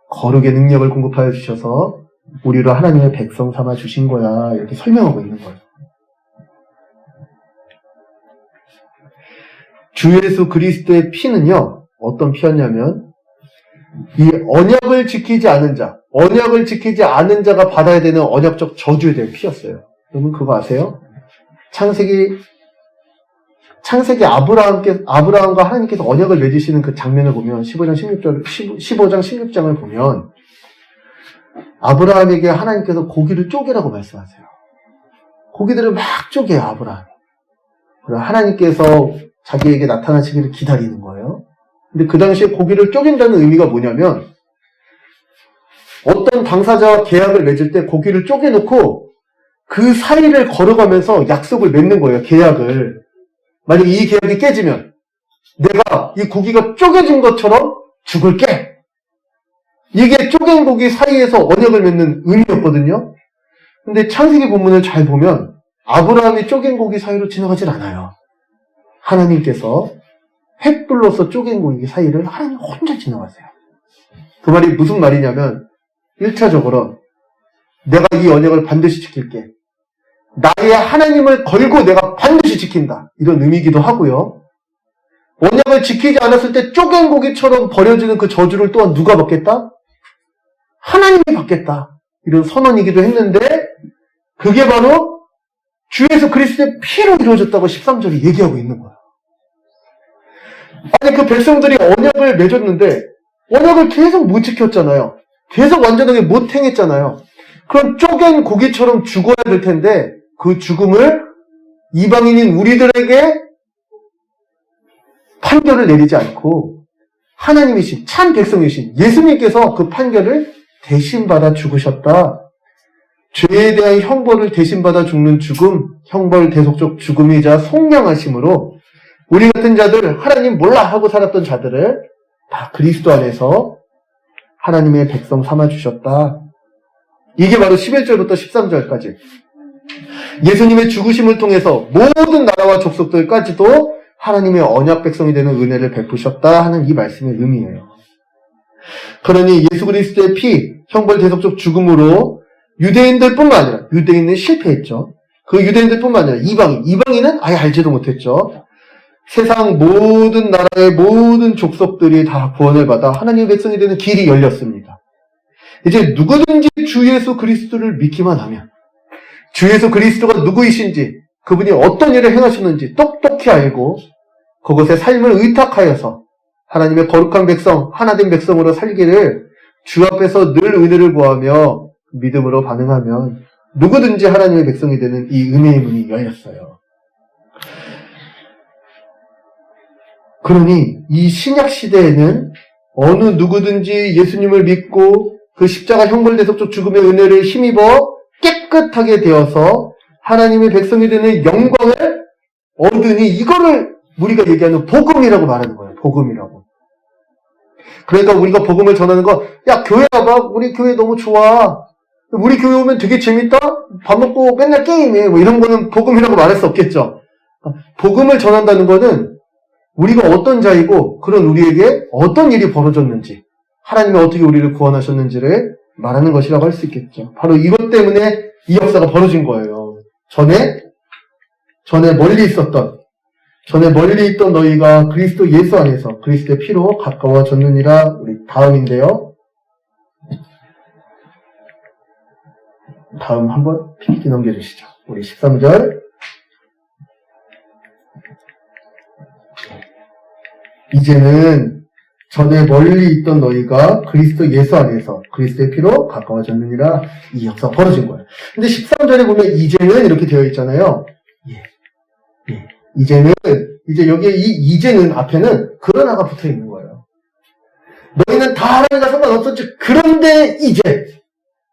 거룩의 능력을 공급하여 주셔서 우리로 하나님의 백성 삼아 주신 거야 이렇게 설명하고 있는 거예요. 주 예수 그리스도의 피는요 어떤 피였냐면 이 언약을 지키지 않은 자, 언약을 지키지 않은 자가 받아야 되는 언약적 저주에 대한 피였어요. 여러분 그거 아세요? 창세기 아브라함과 하나님께서 언약을 맺으시는 그 장면을 보면 15장 16장을 보면 아브라함에게 하나님께서 고기를 쪼개라고 말씀하세요. 고기들을 막 쪼개요, 아브라함이. 하나님께서 자기에게 나타나시기를 기다리는 거예요. 근데 그 당시에 고기를 쪼갠다는 의미가 뭐냐면 어떤 당사자와 계약을 맺을 때 고기를 쪼개놓고 그 사이를 걸어가면서 약속을 맺는 거예요, 계약을. 만약 이 계약이 깨지면 내가 이 고기가 쪼개진 것처럼 죽을게. 이게 쪼갠 고기 사이에서 언약을 맺는 의미였거든요. 근데 창세기 본문을 잘 보면 아브라함이 쪼갠 고기 사이로 지나가질 않아요. 하나님께서 횃불로서 쪼갠 고기 사이를 하나님 혼자 지나가세요. 그 말이 무슨 말이냐면 1차적으로 내가 이 언약을 반드시 지킬게. 나의 하나님을 걸고 내가 반드시 지킨다. 이런 의미이기도 하고요. 언약을 지키지 않았을 때 쪼갠 고기처럼 버려지는 그 저주를 또한 누가 받겠다? 하나님이 받겠다. 이런 선언이기도 했는데 그게 바로 주 예수 그리스도의 피로 이루어졌다고 13절이 얘기하고 있는 거야. 아니 그 백성들이 언약을 맺었는데 언약을 계속 못 지켰잖아요. 계속 완전하게 못 행했잖아요. 그럼 쪼갠 고기처럼 죽어야 될 텐데 그 죽음을 이방인인 우리들에게 판결을 내리지 않고 하나님이신 참 백성이신 예수님께서 그 판결을 대신 받아 죽으셨다. 죄에 대한 형벌을 대신 받아 죽는 죽음, 형벌 대속적 죽음이자 속량하심으로 우리 같은 자들, 하나님 몰라 하고 살았던 자들을 다 그리스도 안에서 하나님의 백성 삼아주셨다. 이게 바로 11절부터 13절까지 예수님의 죽으심을 통해서 모든 나라와 족속들까지도 하나님의 언약 백성이 되는 은혜를 베푸셨다 하는 이 말씀의 의미예요. 그러니 예수 그리스도의 피, 형벌 대속적 죽음으로 유대인들뿐만 아니라 유대인은 실패했죠. 그 유대인들뿐만 아니라 이방인은 아예 알지도 못했죠. 세상 모든 나라의 모든 족속들이 다 구원을 받아 하나님의 백성이 되는 길이 열렸습니다. 이제 누구든지 주 예수 그리스도를 믿기만 하면 주 예수 그리스도가 누구이신지 그분이 어떤 일을 행하셨는지 똑똑히 알고 그것에 삶을 의탁하여서 하나님의 거룩한 백성, 하나된 백성으로 살기를 주 앞에서 늘 은혜를 구하며 믿음으로 반응하면 누구든지 하나님의 백성이 되는 이 은혜의 문이 열렸어요. 그러니 이 신약 시대에는 어느 누구든지 예수님을 믿고 그 십자가 형벌 대속적 죽음의 은혜를 힘입어 깨끗하게 되어서 하나님의 백성이 되는 영광을 얻으니 이거를 우리가 얘기하는 복음이라고 말하는 거예요. 복음이라고. 그러니까 우리가 복음을 전하는 거, 야 교회 와봐. 우리 교회 너무 좋아. 우리 교회 오면 되게 재밌다. 밥 먹고 맨날 게임해. 뭐 이런 거는 복음이라고 말할 수 없겠죠. 복음을 전한다는 거는 우리가 어떤 자이고 그런 우리에게 어떤 일이 벌어졌는지 하나님이 어떻게 우리를 구원하셨는지를 말하는 것이라고 할 수 있겠죠. 바로 이것 때문에 이 역사가 벌어진 거예요. 전에 멀리 있던 너희가 그리스도 예수 안에서 그리스도의 피로 가까워졌느니라. 우리 다음인데요. 다음 한번 PPT 넘겨주시죠. 우리 13절. 이제는 전에 멀리 있던 너희가 그리스도 예수 안에서 그리스도의 피로 가까워졌느니라. 이 역사가 벌어진 거예요. 근데 13절에 보면 이제는 이렇게 되어 있잖아요. 이제는, 이제 여기에 이 이제는 앞에는 그러나가 붙어 있는 거예요. 너희는 다 하나님과 상관없었지. 그런데 이제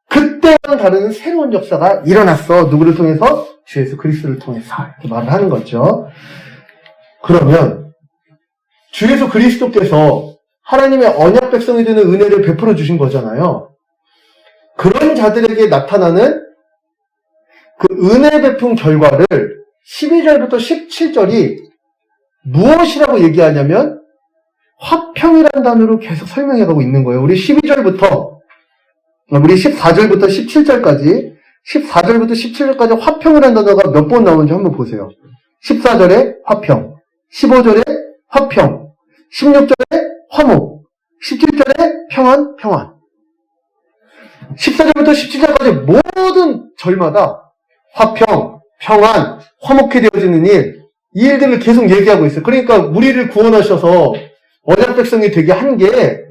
그때와는 다른 새로운 역사가 일어났어. 누구를 통해서? 주 예수 그리스도를 통해서. 이렇게 말을 하는 거죠. 그러면 주 예수 그리스도께서 하나님의 언약 백성이 되는 은혜를 베풀어 주신 거잖아요. 그런 자들에게 나타나는 그 은혜 베푼 결과를 12절부터 17절이 무엇이라고 얘기하냐면 화평이라는 단어로 계속 설명해 가고 있는 거예요. 우리 12절부터 우리 14절부터 17절까지 14절부터 17절까지 화평이라는 단어가 몇 번 나오는지 한번 보세요. 14절에 화평, 15절에 화평, 16절에 화목, 17절에 평안, 평안. 14절부터 17절까지 모든 절마다 화평, 평안, 화목해 되어지는 일, 이 일들을 계속 얘기하고 있어요. 그러니까 우리를 구원하셔서 언약 백성이 되게 한 게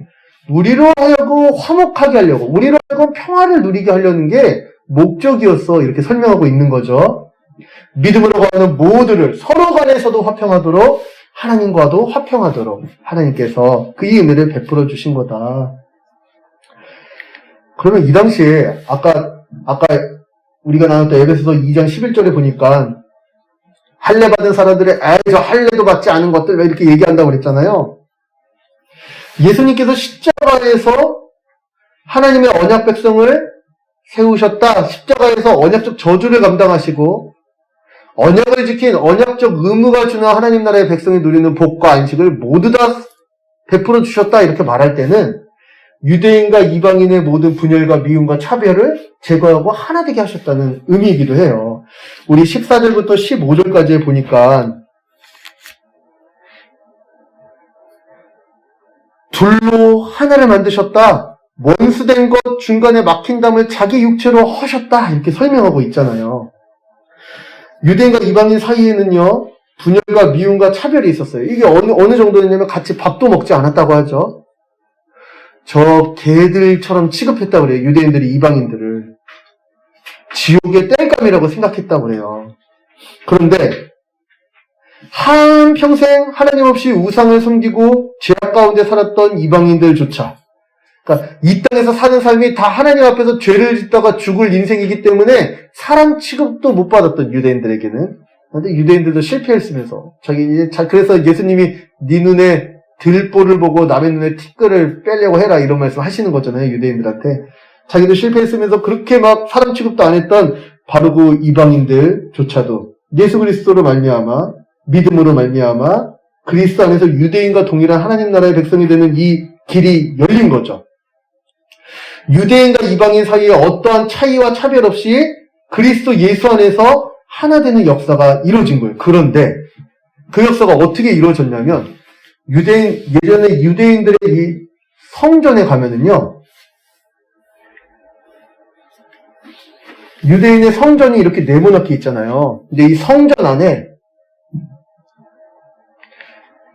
우리로 하여금 화목하게 하려고, 우리로 하여금 평화를 누리게 하려는 게 목적이었어. 이렇게 설명하고 있는 거죠. 믿음으로 가는 모두를 서로 간에서도 화평하도록, 하나님과도 화평하도록 하나님께서 그 이 은혜를 베풀어 주신 거다. 그러면 이 당시에 아까 우리가 나눴던 에베소서 2장 11절에 보니까 할례 받은 사람들의 저 할례도 받지 않은 것들 왜 이렇게 얘기한다고 그랬잖아요. 예수님께서 십자가에서 하나님의 언약 백성을 세우셨다. 십자가에서 언약적 저주를 감당하시고 언약을 지킨 언약적 의무가 주는 하나님 나라의 백성이 누리는 복과 안식을 모두 다 베풀어 주셨다. 이렇게 말할 때는 유대인과 이방인의 모든 분열과 미움과 차별을 제거하고 하나 되게 하셨다는 의미이기도 해요. 우리 14절부터 15절까지 보니까 둘로 하나를 만드셨다. 원수된 것 중간에 막힌 담을 자기 육체로 허셨다. 이렇게 설명하고 있잖아요. 유대인과 이방인 사이에는요, 분열과 미움과 차별이 있었어요. 이게 어느 정도였냐면 같이 밥도 먹지 않았다고 하죠. 저 개들처럼 취급했다고 그래요. 유대인들이 이방인들을. 지옥의 땔감이라고 생각했다고 그래요. 그런데 한평생 하나님 없이 우상을 섬기고 죄악 가운데 살았던 이방인들조차, 그러니까 이 땅에서 사는 삶이 다 하나님 앞에서 죄를 짓다가 죽을 인생이기 때문에 사람 취급도 못 받았던 유대인들에게는, 근데 유대인들도 실패했으면서 그래서 예수님이 네 눈에 들보를 보고 남의 눈에 티끌을 빼려고 해라 이런 말씀 하시는 거잖아요. 유대인들한테. 자기도 실패했으면서 그렇게 막 사람 취급도 안 했던 바로 그 이방인들조차도 예수 그리스도로 말미암아, 믿음으로 말미암아 그리스도 안에서 유대인과 동일한 하나님 나라의 백성이 되는 이 길이 열린 거죠. 유대인과 이방인 사이에 어떠한 차이와 차별 없이 그리스도 예수 안에서 하나 되는 역사가 이루어진 거예요. 그런데 그 역사가 어떻게 이루어졌냐면 예전에 유대인들의 이 성전에 가면은요, 유대인의 성전이 이렇게 네모나게 있잖아요. 근데 이 성전 안에,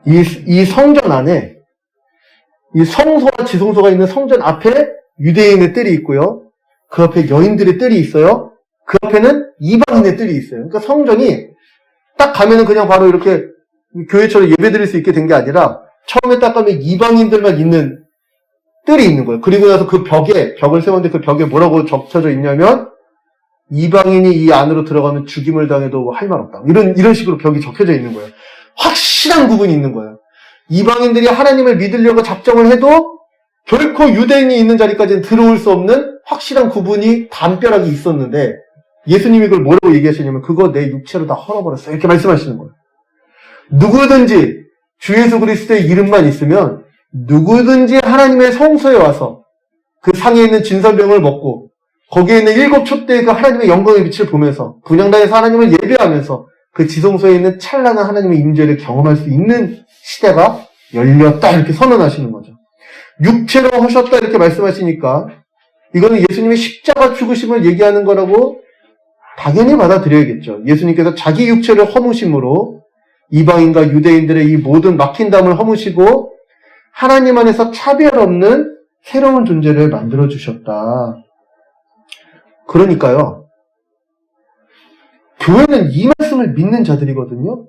이 성전 안에, 이 성소와 지성소가 있는 성전 앞에 유대인의 뜰이 있고요. 그 앞에 여인들의 뜰이 있어요. 그 앞에는 이방인의 뜰이 있어요. 그러니까 성전이 딱 가면은 그냥 바로 이렇게 교회처럼 예배드릴 수 있게 된 게 아니라 처음에 딱 가면 이방인들만 있는 뜰이 있는 거예요. 그리고 나서 그 벽을 세웠는데 그 벽에 뭐라고 적혀져 있냐면 이방인이 이 안으로 들어가면 죽임을 당해도 할 말 없다. 이런 식으로 벽이 적혀져 있는 거예요. 확실한 구분이 있는 거예요. 이방인들이 하나님을 믿으려고 작정을 해도 결코 유대인이 있는 자리까지는 들어올 수 없는 확실한 구분이 담벼락이 있었는데 예수님이 그걸 뭐라고 얘기하시냐면 그거 내 육체로 다 헐어버렸어. 이렇게 말씀하시는 거예요. 누구든지 주 예수 그리스도의 이름만 있으면 누구든지 하나님의 성소에 와서 그 상에 있는 진설병을 먹고 거기에 있는 7 촛대의 그 하나님의 영광의 빛을 보면서 분향단에서 하나님을 예배하면서 그 지성소에 있는 찬란한 하나님의 임재를 경험할 수 있는 시대가 열렸다 이렇게 선언하시는 거죠. 육체로 하셨다 이렇게 말씀하시니까 이거는 예수님의 십자가 죽으심을 얘기하는 거라고 당연히 받아들여야겠죠. 예수님께서 자기 육체를 허무심으로 이방인과 유대인들의 이 모든 막힌 담을 허무시고 하나님 안에서 차별 없는 새로운 존재를 만들어 주셨다. 그러니까요. 교회는 이 말씀을 믿는 자들이거든요.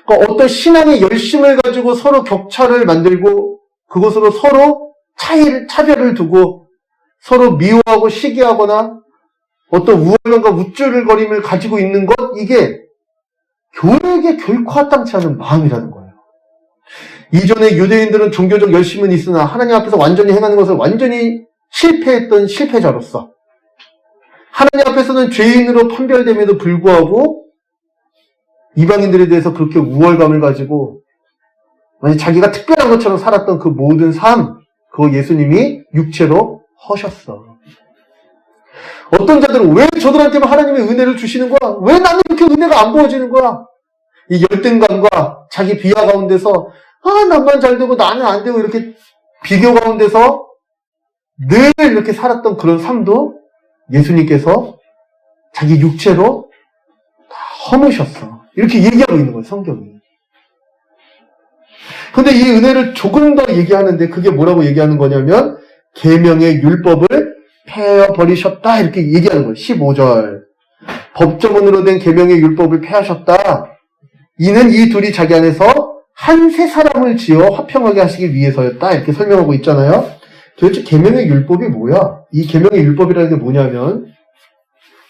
그러니까 어떤 신앙의 열심을 가지고 서로 격차를 만들고 그것으로 서로 차별을 두고 서로 미워하고 시기하거나 어떤 우월감과 우쭐거림을 가지고 있는 것, 이게 교회에게 결코 합당치 않은 마음이라는 거예요. 이전에 유대인들은 종교적 열심은 있으나 하나님 앞에서 완전히 행하는 것을 완전히 실패했던 실패자로서 하나님 앞에서는 죄인으로 판별됨에도 불구하고 이방인들에 대해서 그렇게 우월감을 가지고 만약 자기가 특별한 것처럼 살았던 그 모든 삶, 그거 예수님이 육체로 허셨어. 어떤 자들은 왜 저들한테만 하나님의 은혜를 주시는 거야? 왜 나는 이렇게 은혜가 안 부어지는 거야? 이 열등감과 자기 비하 가운데서 남만 잘 되고 나는 안 되고 이렇게 비교 가운데서 늘 이렇게 살았던 그런 삶도 예수님께서 자기 육체로 다 허무셨어. 이렇게 얘기하고 있는 거예요, 성경이. 근데 이 은혜를 조금 더 얘기하는데 그게 뭐라고 얘기하는 거냐면 계명의 율법을 폐해버리셨다 이렇게 얘기하는 거예요. 15절. 법조문으로 된 계명의 율법을 폐하셨다. 이는 이 둘이 자기 안에서 한 세 사람을 지어 화평하게 하시기 위해서였다. 이렇게 설명하고 있잖아요. 도대체 계명의 율법이 뭐야? 이 계명의 율법이라는 게 뭐냐면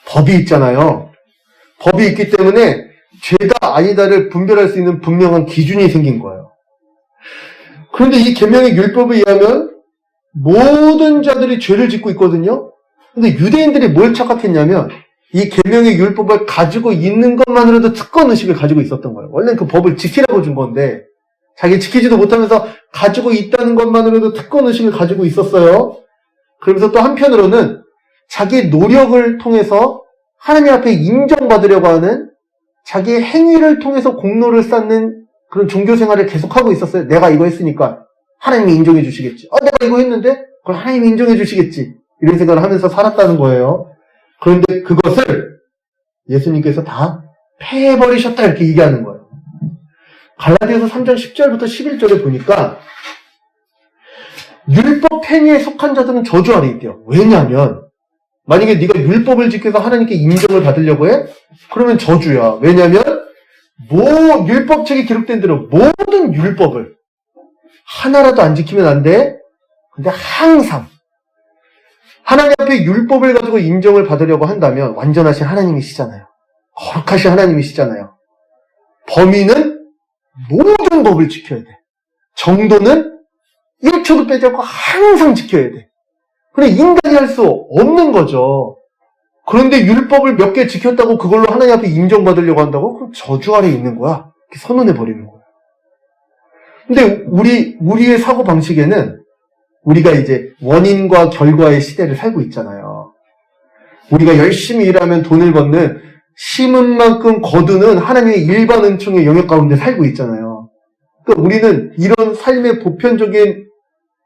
법이 있잖아요. 법이 있기 때문에 죄다 아니다를 분별할 수 있는 분명한 기준이 생긴 거예요. 그런데 이 계명의 율법에 의하면 모든 자들이 죄를 짓고 있거든요. 근데 유대인들이 뭘 착각했냐면 이 계명의 율법을 가지고 있는 것만으로도 특권의식을 가지고 있었던 거예요. 원래는 그 법을 지키라고 준 건데 자기 지키지도 못하면서 가지고 있다는 것만으로도 특권의식을 가지고 있었어요. 그러면서 또 한편으로는 자기 노력을 통해서 하나님 앞에 인정받으려고 하는 자기 행위를 통해서 공로를 쌓는 그런 종교생활을 계속하고 있었어요. 내가 이거 했으니까 하나님이 인정해 주시겠지. 내가 이거 했는데 그럼 하나님이 인정해 주시겠지. 이런 생각을 하면서 살았다는 거예요. 그런데 그것을 예수님께서 다 폐해버리셨다 이렇게 얘기하는 거예요. 갈라디아서 3장 10절부터 11절에 보니까 율법 행위에 속한 자들은 저주 아래 있대요. 왜냐하면 만약에 네가 율법을 지켜서 하나님께 인정을 받으려고 해? 그러면 저주야. 왜냐하면 율법책에 기록된 대로 모든 율법을 하나라도 안 지키면 안 돼. 근데 항상 하나님 앞에 율법을 가지고 인정을 받으려고 한다면 완전하신 하나님이시잖아요. 거룩하신 하나님이시잖아요. 범인은 모든 법을 지켜야 돼. 정도는 1초도 빼지 않고 항상 지켜야 돼. 근데 인간이 할 수 없는 거죠. 그런데 율법을 몇 개 지켰다고 그걸로 하나님 앞에 인정받으려고 한다고? 그럼 저주 아래에 있는 거야. 이렇게 선언해버리는 거야. 근데 우리의 사고방식에는 우리가 이제 원인과 결과의 시대를 살고 있잖아요. 우리가 열심히 일하면 돈을 버는 심은 만큼 거두는 하나님의 일반 은총의 영역 가운데 살고 있잖아요. 그러니까 우리는 이런 삶의 보편적인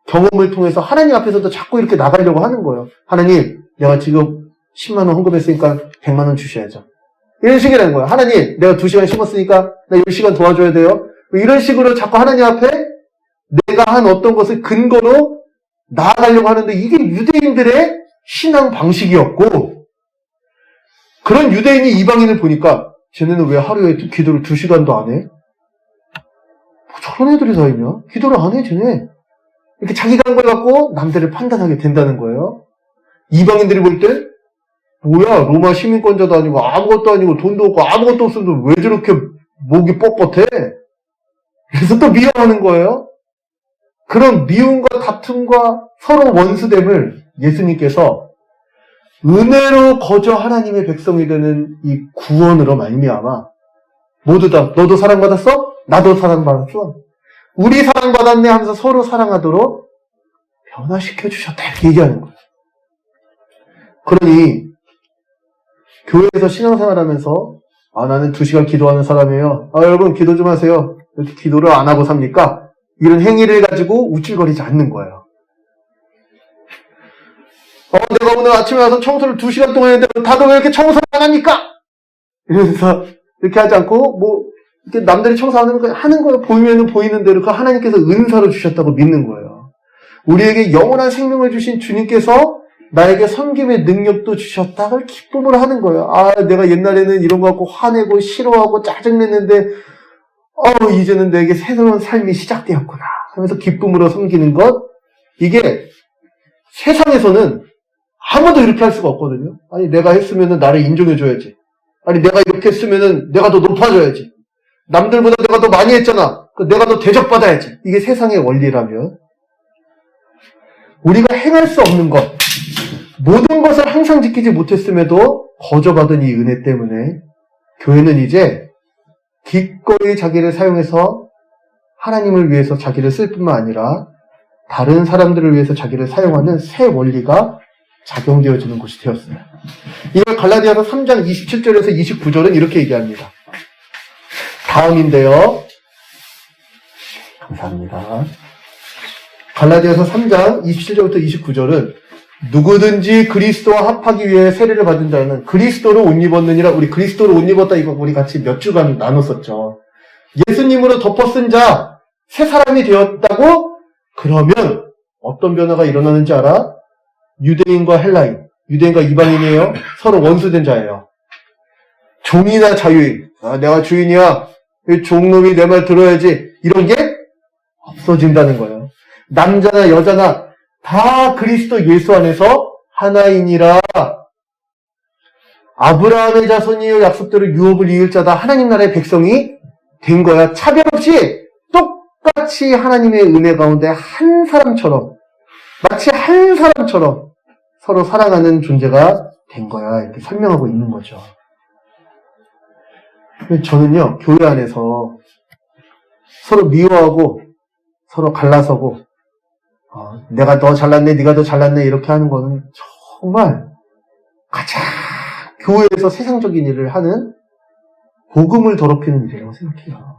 경험을 통해서 하나님 앞에서도 자꾸 이렇게 나가려고 하는 거예요. 하나님, 내가 지금 10만 원 헌금했으니까 100만 원 주셔야죠. 이런 식이라는 거예요. 하나님, 내가 2시간 심었으니까 나 10시간 도와줘야 돼요. 이런 식으로 자꾸 하나님 앞에 내가 한 어떤 것을 근거로 나아가려고 하는데 이게 유대인들의 신앙 방식이었고 그런 유대인이 이방인을 보니까 쟤네는 왜 하루에 기도를 2시간도 안 해? 뭐 저런 애들이 다 있냐? 기도를 안 해, 쟤네. 이렇게 자기가 한 걸 갖고 남들을 판단하게 된다는 거예요. 이방인들이 볼 때 뭐야, 로마 시민권자도 아니고 아무것도 아니고 돈도 없고 아무것도 없어도 왜 저렇게 목이 뻣뻣해? 그래서 또 미워하는 거예요. 그런 미움과 다툼과 서로 원수됨을 예수님께서 은혜로 거저 하나님의 백성이 되는 이 구원으로 말미암아 모두 다 너도 사랑받았어? 나도 사랑받았어. 우리 사랑받았네 하면서 서로 사랑하도록 변화시켜 주셨다 이렇게 얘기하는 거예요. 그러니 교회에서 신앙생활하면서 나는 2시간 기도하는 사람이에요. 여러분 기도 좀 하세요. 이렇게 기도를 안 하고 삽니까? 이런 행위를 가지고 우쭐거리지 않는 거예요. 내가 오늘 아침에 와서 청소를 2시간 동안 했는데 다들 왜 이렇게 청소를 안 합니까? 이러면서 이렇게 하지 않고 이렇게 남들이 청소하는 거 하는 거예요. 보이면은 보이는 대로 그 하나님께서 은사로 주셨다고 믿는 거예요. 우리에게 영원한 생명을 주신 주님께서 나에게 섬김의 능력도 주셨다고 기쁨을 하는 거예요. 내가 옛날에는 이런 거 갖고 화내고 싫어하고 짜증냈는데 이제는 내게 새로운 삶이 시작되었구나 하면서 기쁨으로 섬기는 것. 이게 세상에서는 아무도 이렇게 할 수가 없거든요. 아니 내가 했으면은 나를 인정해줘야지. 아니 내가 이렇게 했으면은 내가 더 높아져야지. 남들보다 내가 더 많이 했잖아. 내가 더 대접받아야지. 이게 세상의 원리라면 우리가 행할 수 없는 것, 모든 것을 항상 지키지 못했음에도 거저받은 이 은혜 때문에 교회는 이제 기꺼이 자기를 사용해서 하나님을 위해서 자기를 쓸 뿐만 아니라 다른 사람들을 위해서 자기를 사용하는 새 원리가 작용되어지는 곳이 되었어요. 이걸 갈라디아서 3장 27절에서 29절은 이렇게 얘기합니다. 다음인데요. 감사합니다. 갈라디아서 3장 27절부터 29절은 누구든지 그리스도와 합하기 위해 세례를 받은 자는 그리스도로 옷 입었느니라. 우리 그리스도로 옷 입었다 이거 우리 같이 몇 주간 나눴었죠. 예수님으로 덮어 쓴 자, 새 사람이 되었다고? 그러면 어떤 변화가 일어나는지 알아? 유대인과 헬라인, 유대인과 이방인이에요. 서로 원수된 자예요. 종이나 자유인, 내가 주인이야. 종놈이 내 말 들어야지. 이런 게 없어진다는 거예요. 남자나 여자나 다 그리스도 예수 안에서 하나이니라. 아브라함의 자손이요 약속대로 유업을 이을 자다. 하나님 나라의 백성이 된 거야. 차별 없이 똑같이 하나님의 은혜 가운데 한 사람처럼, 마치 한 사람처럼 서로 사랑하는 존재가 된 거야. 이렇게 설명하고 있는 거죠. 저는요, 교회 안에서 서로 미워하고 서로 갈라서고 내가 더 잘났네, 네가 더 잘났네 이렇게 하는 거는 정말 가장 교회에서 세상적인 일을 하는 복음을 더럽히는 일이라고 생각해요.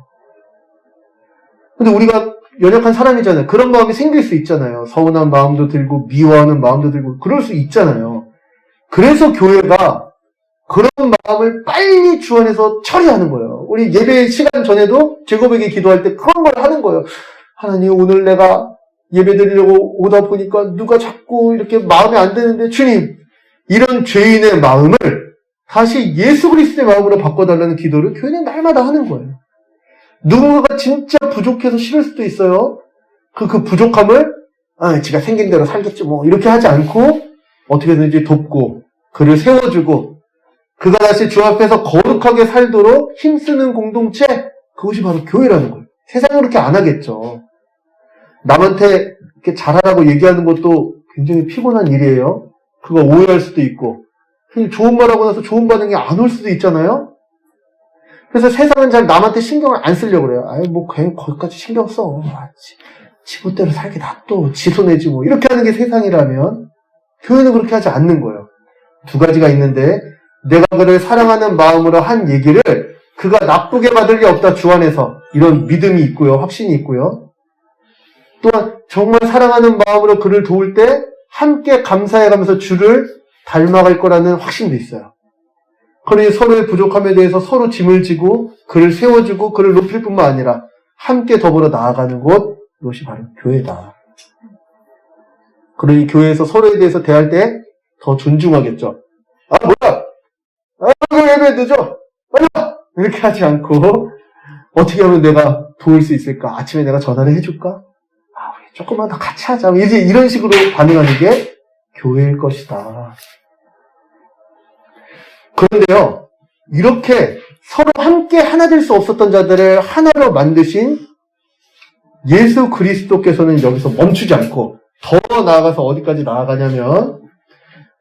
근데 우리가 연약한 사람이잖아요. 그런 마음이 생길 수 있잖아요. 서운한 마음도 들고 미워하는 마음도 들고 그럴 수 있잖아요. 그래서 교회가 그런 마음을 빨리 주안에서 처리하는 거예요. 우리 예배 시간 전에도 제곱에게 기도할 때 그런 걸 하는 거예요. 하나님, 오늘 내가 예배 드리려고 오다 보니까 누가 자꾸 이렇게 마음에 안 드는데 주님, 이런 죄인의 마음을 다시 예수 그리스도의 마음으로 바꿔달라는 기도를 교회는 날마다 하는 거예요. 누군가가 진짜 부족해서 싫을 수도 있어요. 그 부족함을 지가 생긴 대로 살겠지 뭐 이렇게 하지 않고 어떻게든지 돕고 그를 세워주고 그가 다시 주 앞에서 거룩하게 살도록 힘쓰는 공동체, 그것이 바로 교회라는 거예요. 세상은 그렇게 안 하겠죠. 남한테 이렇게 잘하라고 얘기하는 것도 굉장히 피곤한 일이에요. 그거 오해할 수도 있고 좋은 말하고 나서 좋은 반응이 안 올 수도 있잖아요. 그래서 세상은 잘 남한테 신경을 안 쓰려고 그래요. 뭐 그냥 거기까지 신경 써. 지멋대로 살게 놔둬. 지 손해지 뭐. 이렇게 하는 게 세상이라면 교회는 그렇게 하지 않는 거예요. 두 가지가 있는데 내가 그를 사랑하는 마음으로 한 얘기를 그가 나쁘게 받을 리 없다. 주 안에서 이런 믿음이 있고요. 확신이 있고요. 또한 정말 사랑하는 마음으로 그를 도울 때 함께 감사해가면서 주를 닮아갈 거라는 확신도 있어요. 그러니 서로의 부족함에 대해서 서로 짐을 지고 그를 세워주고 그를 높일 뿐만 아니라 함께 더불어 나아가는 곳, 이것이 바로 교회다. 그러니 교회에서 서로에 대해서 대할 때 더 존중하겠죠. 뭐야? 예배 늦어. 빨리 와! 이렇게 하지 않고 어떻게 하면 내가 도울 수 있을까? 아침에 내가 전화를 해줄까? 우리 조금만 더 같이 하자. 이제 이런 식으로 반응하는 게 교회일 것이다. 그런데요, 이렇게 서로 함께 하나 될 수 없었던 자들을 하나로 만드신 예수 그리스도께서는 여기서 멈추지 않고 더 나아가서 어디까지 나아가냐면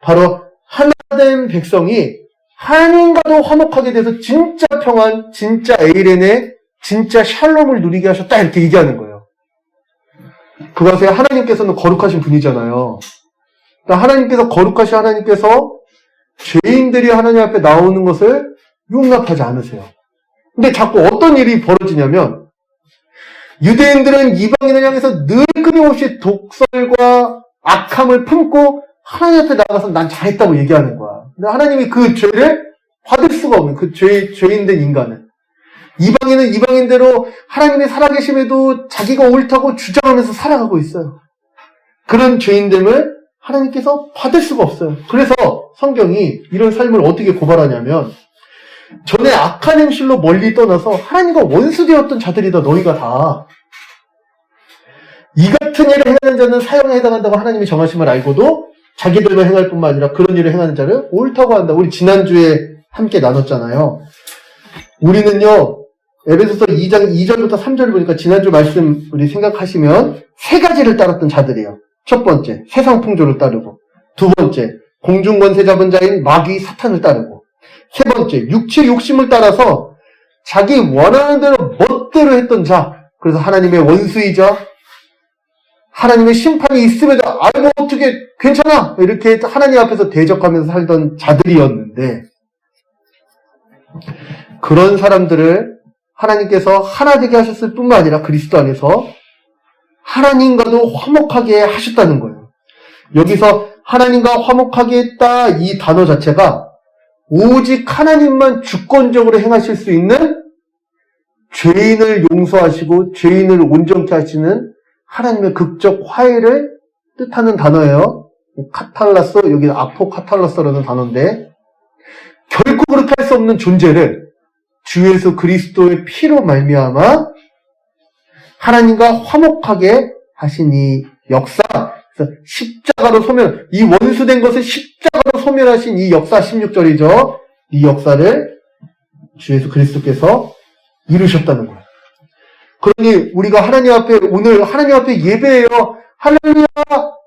바로 하나된 백성이 하나님과도 화목하게 돼서 진짜 평안, 진짜 에이렌의 진짜 샬롬을 누리게 하셨다 이렇게 얘기하는 거예요. 그것에 하나님께서는 거룩하신 분이잖아요. 그러니까 하나님께서 거룩하신 하나님께서 죄인들이 하나님 앞에 나오는 것을 용납하지 않으세요. 근데 자꾸 어떤 일이 벌어지냐면 유대인들은 이방인을 향해서 늘 끊임없이 독설과 악함을 품고 하나님 앞에 나가서 난 잘했다고 얘기하는 거야. 근데 하나님이 그 죄를 받을 수가 없는 그 죄인된 인간은. 이방인은 이방인대로 하나님이 살아계심에도 자기가 옳다고 주장하면서 살아가고 있어요. 그런 죄인됨을 하나님께서 받을 수가 없어요. 그래서 성경이 이런 삶을 어떻게 고발하냐면 전에 악한 행실로 멀리 떠나서 하나님과 원수되었던 자들이다 너희가 다. 이 같은 일을 행하는 자는 사형에 해당한다고 하나님이 정하심을 알고도 자기들만 행할 뿐만 아니라 그런 일을 행하는 자를 옳다고 한다. 우리 지난주에 함께 나눴잖아요. 우리는요, 에베소서 2장 2절부터 3절을 보니까 지난주 말씀 우리 생각하시면 세 가지를 따랐던 자들이에요. 첫 번째, 세상 풍조를 따르고, 두 번째, 공중권세 잡은 자인 마귀 사탄을 따르고, 세 번째, 육체 욕심을 따라서 자기 원하는 대로 멋대로 했던 자, 그래서 하나님의 원수이자 하나님의 심판이 있음에도 뭐 어떻게 괜찮아 이렇게 하나님 앞에서 대적하면서 살던 자들이었는데 그런 사람들을 하나님께서 하나 되게 하셨을 뿐만 아니라 그리스도 안에서 하나님과도 화목하게 하셨다는 거예요. 여기서 하나님과 화목하게 했다 이 단어 자체가 오직 하나님만 주권적으로 행하실 수 있는 죄인을 용서하시고 죄인을 온전케 하시는 하나님의 극적 화해를 뜻하는 단어예요. 카탈라스, 여기는 아포카탈라스라는 단어인데 결코 그렇게 할 수 없는 존재를 주 예수 그리스도의 피로 말미암아 하나님과 화목하게 하신 이 역사, 그래서 십자가로 소멸, 이 원수된 것을 십자가로 소멸하신 이 역사 16절이죠. 이 역사를 주 예수 그리스도께서 이루셨다는 거예요. 그러니 우리가 하나님 앞에 오늘 하나님 앞에 예배해요. 할렐루야,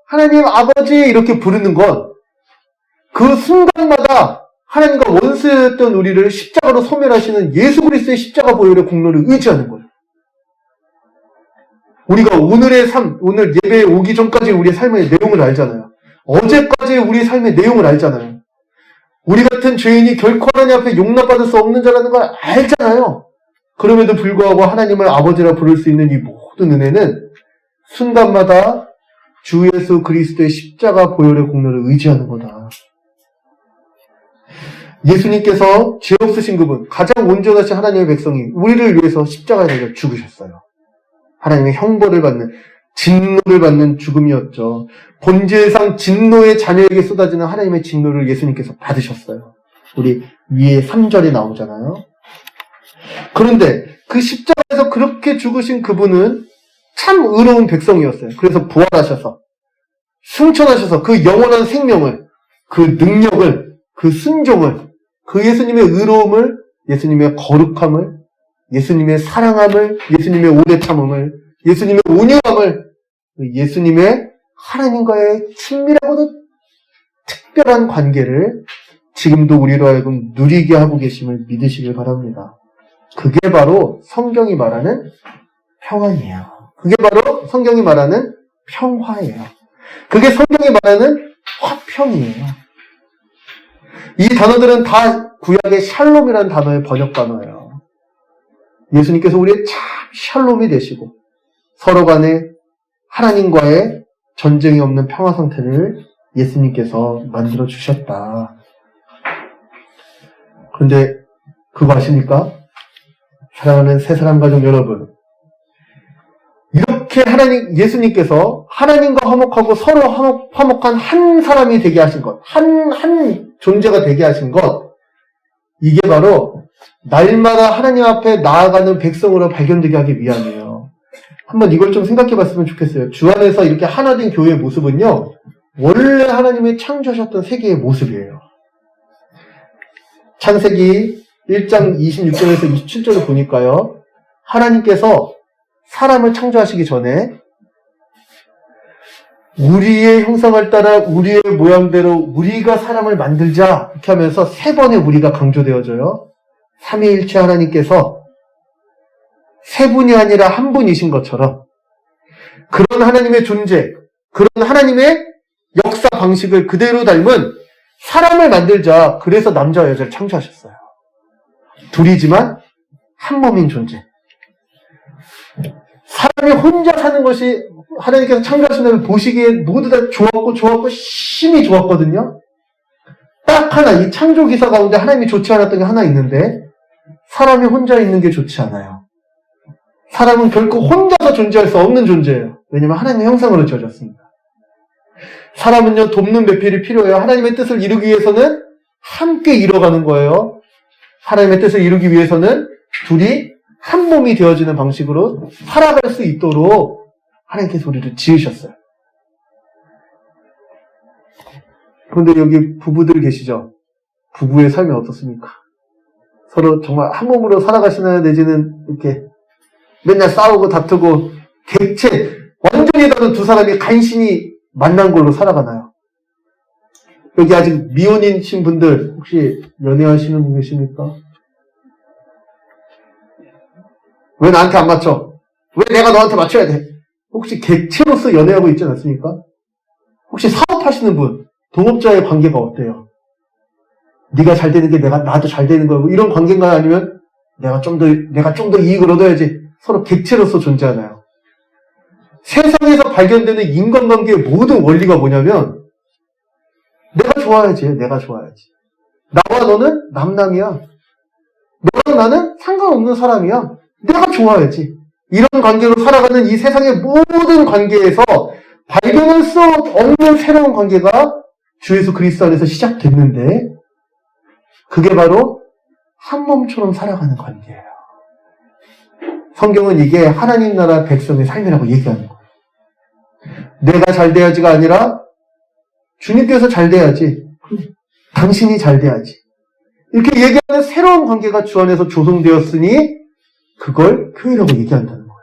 하나님 아버지 이렇게 부르는 건 그 순간마다 하나님과 원수였던 우리를 십자가로 소멸하시는 예수 그리스도의 십자가 보혈의 공로를 의지하는 거예요. 우리가 오늘의 삶, 오늘 예배에 오기 전까지 우리의 삶의 내용을 알잖아요. 어제까지 우리의 삶의 내용을 알잖아요. 우리 같은 죄인이 결코 하나님 앞에 용납받을 수 없는 자라는 걸 알잖아요. 그럼에도 불구하고 하나님을 아버지라 부를 수 있는 이 모든 은혜는 순간마다 주 예수 그리스도의 십자가 보혈의 공로를 의지하는 거다. 예수님께서 죄 없으신 그분, 가장 온전하신 하나님의 백성이 우리를 위해서 십자가에 달려 죽으셨어요. 하나님의 형벌을 받는, 진노를 받는 죽음이었죠. 본질상 진노의 자녀에게 쏟아지는 하나님의 진노를 예수님께서 받으셨어요. 우리 위에 3절에 나오잖아요. 그런데 그 십자가에서 그렇게 죽으신 그분은 참 의로운 백성이었어요. 그래서 부활하셔서 승천하셔서 그 영원한 생명을, 그 능력을, 그 순종을, 그 예수님의 의로움을, 예수님의 거룩함을, 예수님의 사랑함을, 예수님의 오래 참음을, 예수님의 온유함을, 예수님의 하나님과의 친밀하고도 특별한 관계를 지금도 우리로 하여금 누리게 하고 계심을 믿으시길 바랍니다. 그게 바로 성경이 말하는 평안이에요. 그게 바로 성경이 말하는 평화예요. 그게 성경이 말하는 화평이에요. 이 단어들은 다 구약의 샬롬이라는 단어의 번역 단어예요. 예수님께서 우리의 참 샬롬이 되시고 서로 간에 하나님과의 전쟁이 없는 평화 상태를 예수님께서 만들어 주셨다. 그런데 그거 아십니까? 사랑하는 새사랑 가족 여러분, 이렇게 예수님께서 하나님과 화목하고 서로 화목한 한 사람이 되게 하신 것, 한 존재가 되게 하신 것, 이게 바로 날마다 하나님 앞에 나아가는 백성으로 발견되게 하기 위함이에요. 한번 이걸 좀 생각해 봤으면 좋겠어요. 주 안에서 이렇게 하나된 교회의 모습은요, 원래 하나님이 창조하셨던 세계의 모습이에요. 창세기 1장 26절에서 27절을 보니까요, 하나님께서 사람을 창조하시기 전에 우리의 형상을 따라 우리의 모양대로 우리가 사람을 만들자 이렇게 하면서 3번의 우리가 강조되어져요. 삼위일체 하나님께서 세 분이 아니라 한 분이신 것처럼 그런 하나님의 존재, 그런 하나님의 역사 방식을 그대로 닮은 사람을 만들자. 그래서 남자와 여자를 창조하셨어요. 둘이지만 한 몸인 존재. 사람이 혼자 사는 것이 하나님께서 창조하신 다음에 보시기에 모두 다 좋았고 심히 좋았거든요. 딱 하나, 이 창조 기사 가운데 하나님이 좋지 않았던 게 하나 있는데, 사람이 혼자 있는 게 좋지 않아요. 사람은 결코 혼자서 존재할 수 없는 존재예요. 왜냐면 하나님의 형상으로 지어졌습니다. 사람은요, 돕는 배필이 필요해요. 하나님의 뜻을 이루기 위해서는 함께 이뤄가는 거예요. 하나님의 뜻을 이루기 위해서는 둘이 한 몸이 되어지는 방식으로 살아갈 수 있도록 하나님께서 우리를 지으셨어요. 그런데 여기 부부들 계시죠? 부부의 삶이 어떻습니까? 서로 정말 한 몸으로 살아가시나요? 내지는 이렇게 맨날 싸우고 다투고 대체 완전히 다른 두 사람이 간신히 만난 걸로 살아가나요? 여기 아직 미혼이신 분들 혹시 연애하시는 분 계십니까? 왜 나한테 안 맞춰? 왜 내가 너한테 맞춰야 돼? 혹시 객체로서 연애하고 있지 않습니까? 혹시 사업하시는 분, 동업자의 관계가 어때요? 네가 잘 되는 게 나도 잘 되는 거고 이런 관계인가요? 아니면 내가 좀 더 이익을 얻어야지 서로 객체로서 존재하나요? 세상에서 발견되는 인간관계의 모든 원리가 뭐냐면 내가 좋아야지. 나와 너는 남남이야. 너랑 나는 상관없는 사람이야. 내가 좋아야지. 이런 관계로 살아가는 이 세상의 모든 관계에서 발견할 수 없는 새로운 관계가 주 예수 그리스도 안에서 시작됐는데 그게 바로 한 몸처럼 살아가는 관계예요. 성경은 이게 하나님 나라 백성의 삶이라고 얘기하는 거예요. 내가 잘 돼야지가 아니라 주님께서 잘 돼야지. 당신이 잘 돼야지. 이렇게 얘기하는 새로운 관계가 주 안에서 조성되었으니 그걸 교회라고 얘기한다는 거예요.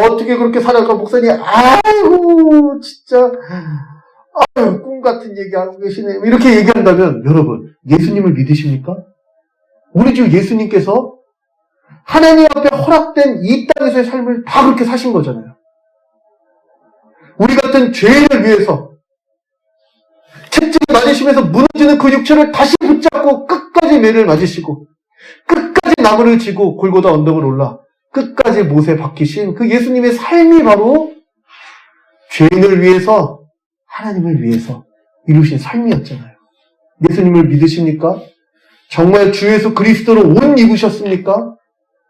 어떻게 그렇게 살아가 목사님? 아이고 진짜 꿈 같은 얘기하고 계시네. 이렇게 얘기한다면 여러분 예수님을 믿으십니까? 우리 주 예수님께서 하나님 앞에 허락된 이 땅에서의 삶을 다 그렇게 사신 거잖아요. 우리 같은 죄인을 위해서 채찍을 맞으시면서 무너지는 그 육체를 다시 붙잡고 끝까지 매를 맞으시고 끝까지 나무를 지고 골고다 언덕을 올라 끝까지 못에 박히신 그 예수님의 삶이 바로 죄인을 위해서 하나님을 위해서 이루신 삶이었잖아요. 예수님을 믿으십니까? 정말 주 예수 그리스도로 옷 입으셨습니까?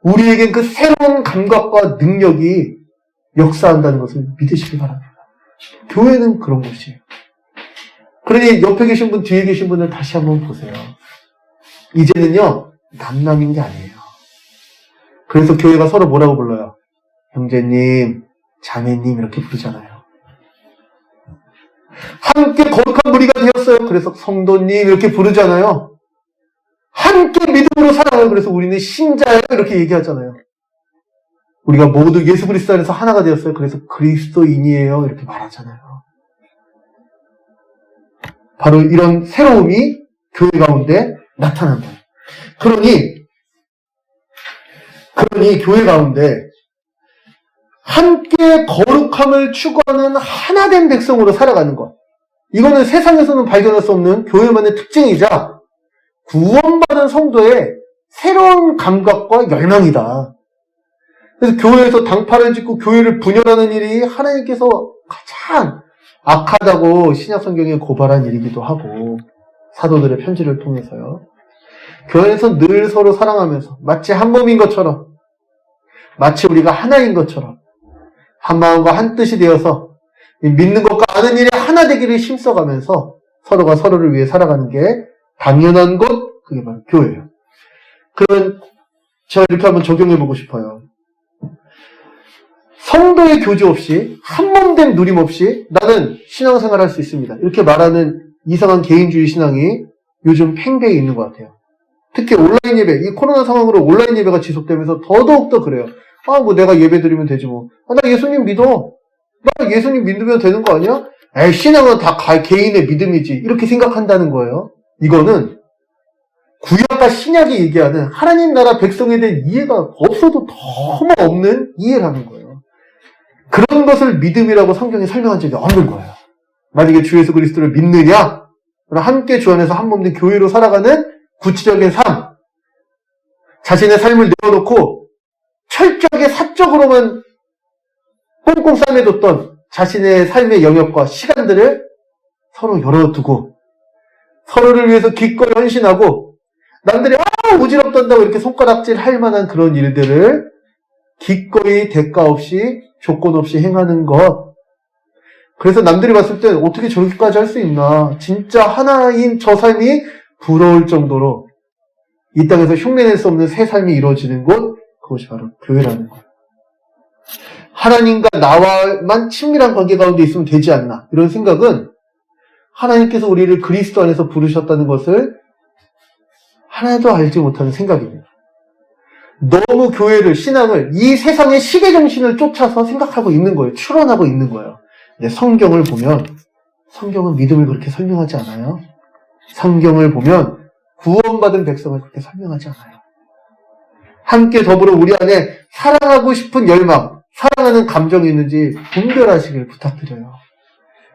우리에겐 그 새로운 감각과 능력이 역사한다는 것을 믿으시기 바랍니다. 교회는 그런 곳이에요. 그러니 옆에 계신 분, 뒤에 계신 분을 다시 한번 보세요. 이제는요, 남남인 게 아니에요. 그래서 교회가 서로 뭐라고 불러요? 형제님, 자매님 이렇게 부르잖아요. 함께 거룩한 무리가 되었어요. 그래서 성도님 이렇게 부르잖아요. 함께 믿음으로 살아요. 그래서 우리는 신자예요. 이렇게 얘기하잖아요. 우리가 모두 예수 그리스도 안에서 하나가 되었어요. 그래서 그리스도인이에요. 이렇게 말하잖아요. 바로 이런 새로움이 교회 가운데 나타난 거예요. 그러니 교회 가운데 함께 거룩함을 추구하는 하나된 백성으로 살아가는 것. 이거는 세상에서는 발견할 수 없는 교회만의 특징이자 구원받은 성도의 새로운 감각과 열망이다. 그래서 교회에서 당파를 짓고 교회를 분열하는 일이 하나님께서 가장 악하다고 신약 성경에 고발한 일이기도 하고 사도들의 편지를 통해서요. 교회에서 늘 서로 사랑하면서 마치 한 몸인 것처럼 마치 우리가 하나인 것처럼 한 마음과 한 뜻이 되어서 믿는 것과 아는 일이 하나 되기를 힘써가면서 서로가 서로를 위해 살아가는 게 당연한 것, 그게 바로 교회예요. 그러면 제가 이렇게 한번 적용해보고 싶어요. 성도의 교제 없이 한몸된 누림 없이 나는 신앙생활 할 수 있습니다. 이렇게 말하는 이상한 개인주의 신앙이 요즘 팽배해 있는 것 같아요. 특히 온라인 예배, 이 코로나 상황으로 온라인 예배가 지속되면서 더더욱더 그래요. 내가 예배 드리면 되지 뭐. 나 예수님 믿어. 나 예수님 믿으면 되는 거 아니야? 신앙은 다 개인의 믿음이지. 이렇게 생각한다는 거예요. 이거는 구약과 신약이 얘기하는 하나님 나라 백성에 대한 이해가 없어도 너무 없는 이해라는 거예요. 그런 것을 믿음이라고 성경에 설명한 적이 없는 거예요. 만약에 주 예수 그리스도를 믿느냐? 그럼 함께 주 안에서 한 몸된 교회로 살아가는 구체적인 삶, 자신의 삶을 내어놓고 철저하게 사적으로만 꽁꽁 싸매뒀던 자신의 삶의 영역과 시간들을 서로 열어두고 서로를 위해서 기꺼이 헌신하고 남들이 어지럽단다고 이렇게 손가락질 할 만한 그런 일들을 기꺼이 대가 없이 조건 없이 행하는 것. 그래서 남들이 봤을 때 어떻게 저렇게까지 할 수 있나. 진짜 하나인 저 삶이 부러울 정도로 이 땅에서 흉내낼 수 없는 새 삶이 이루어지는 곳, 그것이 바로 교회라는 거예요. 하나님과 나와만 친밀한 관계 가운데 있으면 되지 않나. 이런 생각은 하나님께서 우리를 그리스도 안에서 부르셨다는 것을 하나도 알지 못하는 생각입니다. 너무 교회를, 신앙을 이 세상의 시계정신을 쫓아서 생각하고 있는 거예요. 추론하고 있는 거예요. 근데 성경을 보면 성경은 믿음을 그렇게 설명하지 않아요. 성경을 보면 구원받은 백성을 그렇게 설명하지 않아요. 함께 더불어 우리 안에 사랑하고 싶은 열망, 사랑하는 감정이 있는지 분별하시길 부탁드려요.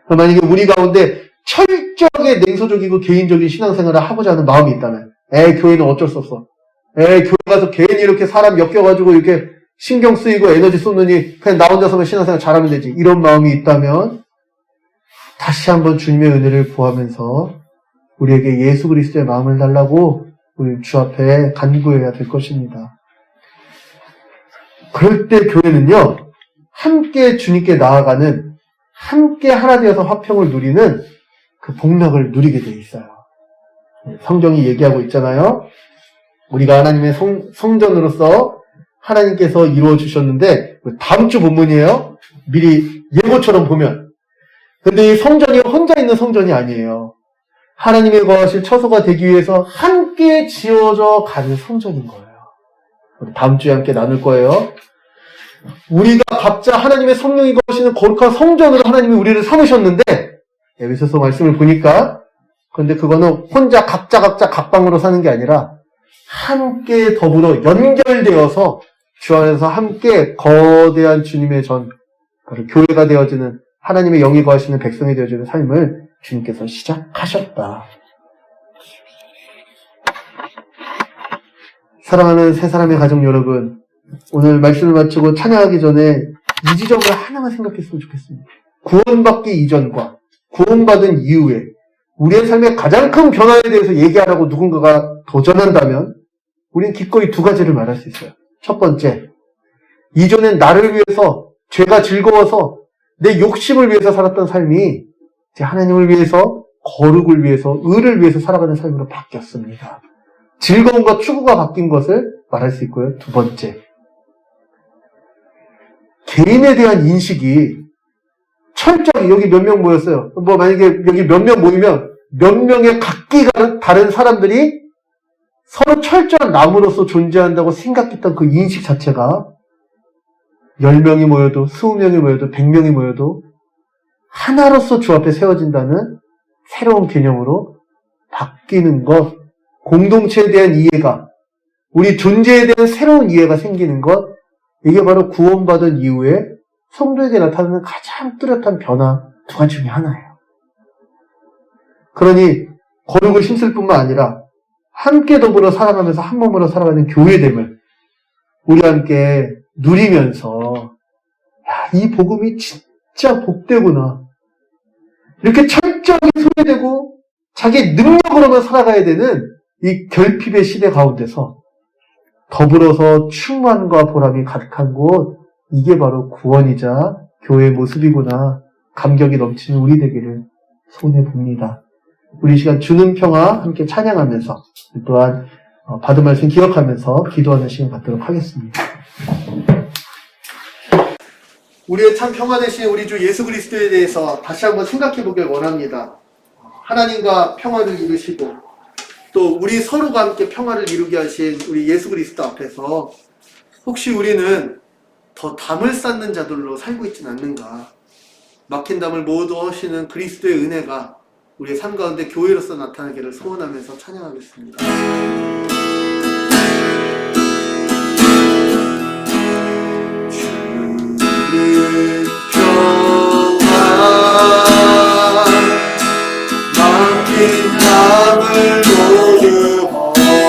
만약에 우리 가운데 철저하게 냉소적이고 개인적인 신앙생활을 하고자 하는 마음이 있다면 교회는 어쩔 수 없어. 교회 가서 괜히 이렇게 사람 엮여가지고 이렇게 신경 쓰이고 에너지 쏟느니 그냥 나 혼자서만 신앙생활 잘하면 되지. 이런 마음이 있다면 다시 한번 주님의 은혜를 구하면서 우리에게 예수 그리스도의 마음을 달라고 우리 주 앞에 간구해야 될 것입니다. 그럴 때 교회는요, 함께 주님께 나아가는, 함께 하나 되어서 화평을 누리는 그 복락을 누리게 돼 있어요. 성경이 얘기하고 있잖아요. 우리가 하나님의 성전으로서 하나님께서 이루어 주셨는데, 다음 주 본문이에요. 미리 예고처럼 보면. 근데 이 성전이 혼자 있는 성전이 아니에요. 하나님의 거하실 처소가 되기 위해서 함께 지어져 가는 성전인 거예요. 우리 다음 주에 함께 나눌 거예요. 우리가 각자 하나님의 성령이 거하시는 거룩한 성전으로 하나님이 우리를 삼으셨는데, 에베소서 말씀을 보니까, 그런데 그거는 혼자 각자 각방으로 사는 게 아니라 함께 더불어 연결되어서 주 안에서 함께 거대한 주님의 바로 교회가 되어지는, 하나님의 영이 거하시는 백성이 되어지는 삶을 주님께서 시작하셨다. 사랑하는 새 사람의 가족 여러분, 오늘 말씀을 마치고 찬양하기 전에 이 지점을 하나만 생각했으면 좋겠습니다. 구원받기 이전과 구원받은 이후에 우리의 삶의 가장 큰 변화에 대해서 얘기하라고 누군가가 도전한다면 우리는 기꺼이 두 가지를 말할 수 있어요. 첫 번째, 이전엔 나를 위해서, 죄가 즐거워서 내 욕심을 위해서 살았던 삶이 이제 하나님을 위해서, 거룩을 위해서, 의를 위해서 살아가는 삶으로 바뀌었습니다. 즐거움과 추구가 바뀐 것을 말할 수 있고요. 두 번째, 개인에 대한 인식이 철저히, 여기 몇 명 모였어요. 만약에 여기 몇 명 모이면 몇 명의 각기 다른 사람들이 서로 철저한 나무로서 존재한다고 생각했던 그 인식 자체가 10명이 모여도 20명이 모여도 100명이 모여도 하나로서 주 앞에 세워진다는 새로운 개념으로 바뀌는 것, 공동체에 대한 이해가, 우리 존재에 대한 새로운 이해가 생기는 것, 이게 바로 구원받은 이후에 성도에게 나타나는 가장 뚜렷한 변화 두 가지 중에 하나예요. 그러니 거룩을 힘쓸 뿐만 아니라 함께 더불어 살아가면서 한 몸으로 살아가는 교회됨을 우리 함께 누리면서, 이 복음이 진짜 복되구나. 이렇게 철저하게 소외되고 자기 능력으로만 살아가야 되는 이 결핍의 시대 가운데서 더불어서 충만과 보람이 가득한 곳, 이게 바로 구원이자 교회의 모습이구나. 감격이 넘치는 우리 되기를 소원해 봅니다. 우리 시간 주는 평화 함께 찬양하면서 또한 받은 말씀 기억하면서 기도하는 시간 갖도록 하겠습니다. 우리의 참 평화 되신 우리 주 예수 그리스도에 대해서 다시 한번 생각해 보길 원합니다. 하나님과 평화를 이루시고 또 우리 서로가 함께 평화를 이루게 하신 우리 예수 그리스도 앞에서 혹시 우리는 더 담을 쌓는 자들로 살고 있지는 않는가? 막힌 담을 모두 허시는 그리스도의 은혜가 우리의 삶 가운데 교회로서 나타나기를 소원하면서 찬양하겠습니다. 주는 평화 막힌 담을 모두 허셨네.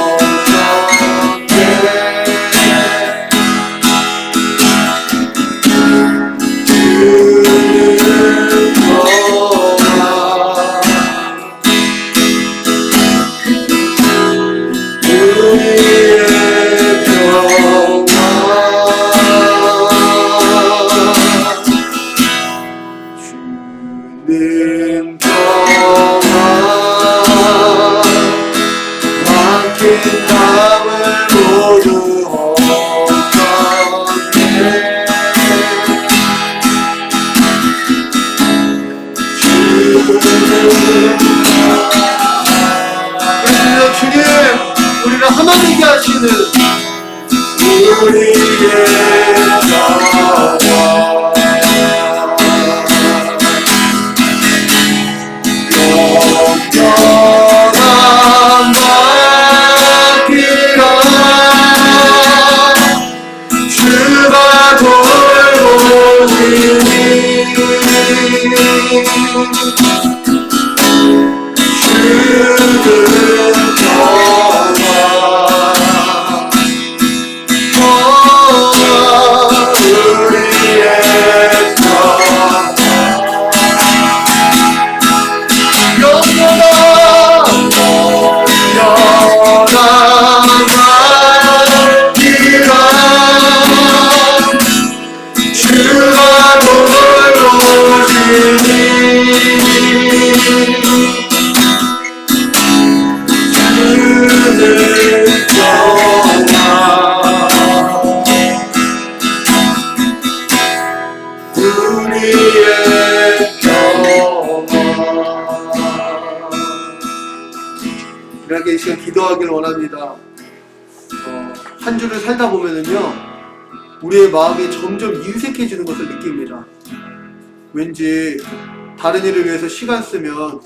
이렇게 이 시간 기도하길 원합니다. 한 주를 살다 보면은요, 우리의 마음이 점점 인색해지는 것을 느낍니다. 왠지 다른 일을 위해서 시간 쓰면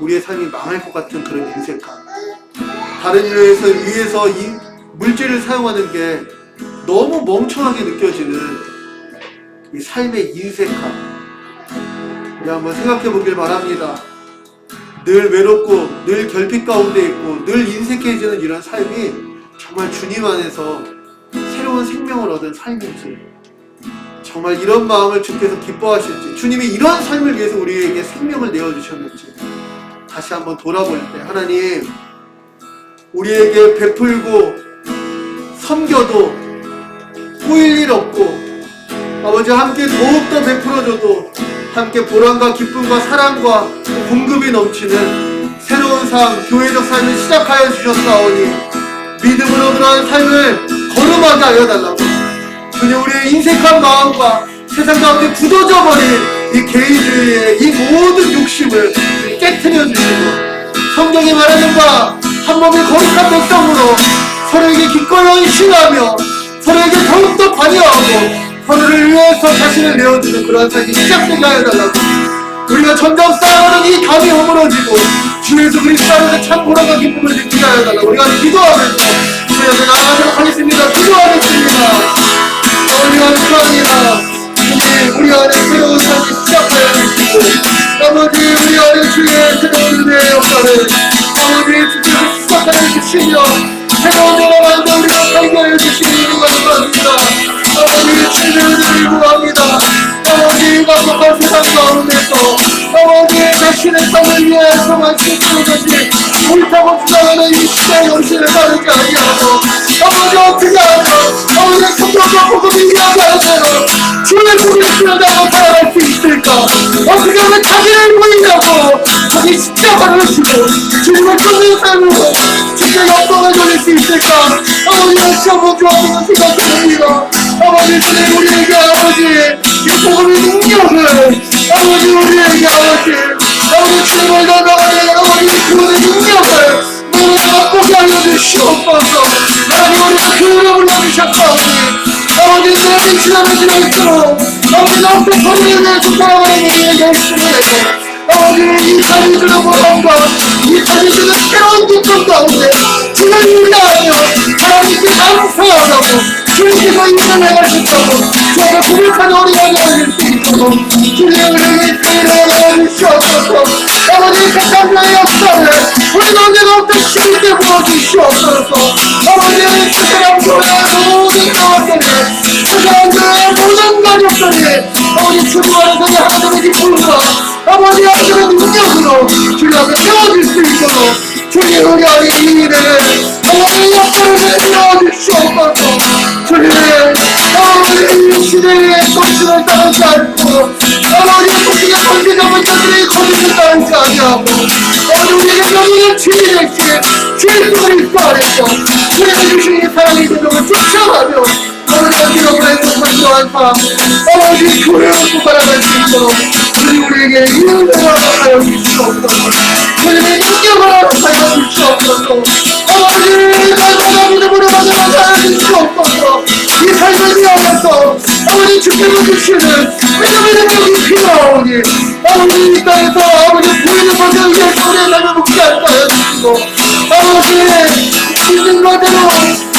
우리의 삶이 망할 것 같은 그런 인색함. 다른 일을 위해서 이 물질을 사용하는 게 너무 멍청하게 느껴지는 이 삶의 인색함. 우리 한번 생각해 보길 바랍니다. 늘 외롭고 늘 결핍 가운데 있고 늘 인색해지는 이런 삶이 정말 주님 안에서 새로운 생명을 얻은 삶인지, 정말 이런 마음을 주께서 기뻐하실지, 주님이 이런 삶을 위해서 우리에게 생명을 내어주셨는지 다시 한번 돌아볼 때, 하나님 우리에게 베풀고 섬겨도 꼬일 일 없고, 아버지 함께 더욱더 베풀어줘도 함께 보람과 기쁨과 사랑과 공급이 넘치는 새로운 삶, 교회적 삶을 시작하여 주셨사오니 믿음으로 그러한 삶을 걸음하게 하여 달라고. 주님, 우리의 인색한 마음과 세상 가운데 굳어져 버린 이 개인주의의 이 모든 욕심을 깨트려 주시고, 성경이 말하는 바 한 몸의 거룩한 백성으로 서로에게 기꺼이 헌신하며 서로에게 더욱더 관여하고 서로를 위해서 자신을 내어주는 그러한 삶이 시작되게 하여 달라고. 우리가 점점 쌓아가는 이 담이 허물어지고 주 예수 그리스도 안에서 참 보람과 기쁨을 느끼게 하여 달라고. 우리가 기도하면서 주님께 나아가도록 하겠습니다. 기도하겠습니다. 우리가 축하합니다. 주님, 우리 안에 새로운 삶이 시작하여 주시고, 아버지 우리 안에 주의 새로운 은혜의 역사를 아버지 주께서 시작하여 주시며 새로운 영화 가운데 우리가 살게 하여 주시니 감사합니다. 아버지 주님을 구합니다. 아버지 감독한 세상 가운데서 아버지 자신의 삶을 위해서만 쓰는 것이 옳다고 주장하는 이 시대의 정신을 다르지 아니하고, 아버지 어떻게 하죠? 아버지 성경과 복음이 이야기하는 주의 그리스도를 내가 살아갈 수 있을까? 어떻게 하면 자기를 보이냐고 자기 십자가를 지고 주님을 쫓는 삶으로 주의 영광을 돌릴 수 있을까? 아버지 다시 한번 주옵소서 생각해봅니다. 아버지 주님, 우리에게 아버지 이 복음의 능력을 아버지 우리에게 아버지 주님을 나가는 아버지 그분의 능력을 너무 맛보게 알려주시옵소서. 아버지 우리가 그 이름을 넣으셨사오니 아버지 내 지나는 지날수록 아버지 나한테 소리를 내서 살아가는 우리에게 힘을 내고, 아버지 이 삶이 주는 보람과 이 삶이 주는 새로운 기쁨 가운데 주를 위하여 하나님께 감사하라고, 주님께서 인생을 해가신다고 저가 고백하는 우리가 되어질 수 있도록 주님 우리에게 기회를 주시옵소서. 아버지 세상의 역사를 우리 가운데가 어떤 쉽게 부어주시옵소서. 아버지 세상 교회의 모든 가운데를 세상 교회의 모든 가족들이 아버지 축복하는 세계 하나님의 기쁨과 아버지 하나님의 능력으로 주님 앞에 세워질 수 있도록 주님 우리 안에 이 일을 아버지 역사를 내려주시옵소서. 주님 아버지 이 시대의 정신을 따르지 않고 아버지 우리의 관계자분 자들의 거짓을 따르지 아니하고 아버지 우리에게 영원한 주인의 주의 그리스도 안에서 주님이 주신 이 사랑의 제도를 쫓아가며 아버지 기록을 행복한 또한 아버지 교회를 구발하는 수 있도록 주님 우리에게 이름을 허락하여 주시옵소서. 주님의 능력을 허락하여 주시옵소서. 아버지 날마다 믿음으로 하여 주시옵소서. 이 삶을 위하여서 아버지 주께서 주시는 믿음의 능력이 필요하오니 아버지 이 땅에서 아버지 보이는 것을 위해서 우리의 삶을 묵지 않게 하여 주시고, 아버지 있는 것대로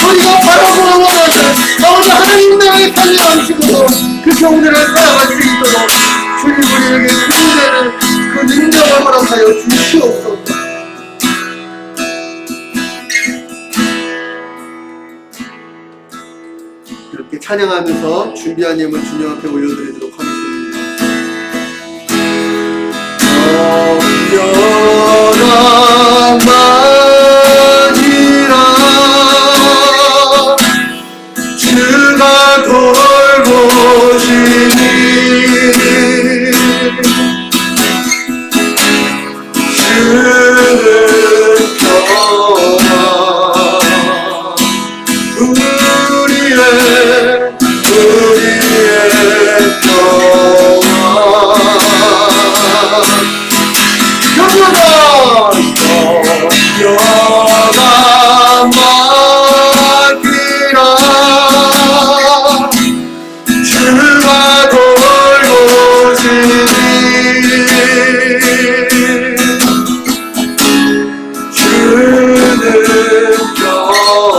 우리가 바라보는 원하는 아버지 하나님 나라의 삶의 방식으로 그 경우들을 살아갈 수 있도록 주님 우리에게 그 은혜를 그 능력을 허락하여 주시옵소서. 찬양하면서 준비한 예물 주님 앞에 올려드리도록 하겠습니다. 영원하니라 주가 돌보시니 주는 평화 우리의 평화 영원하기라 주가 돌보시니 주는 평화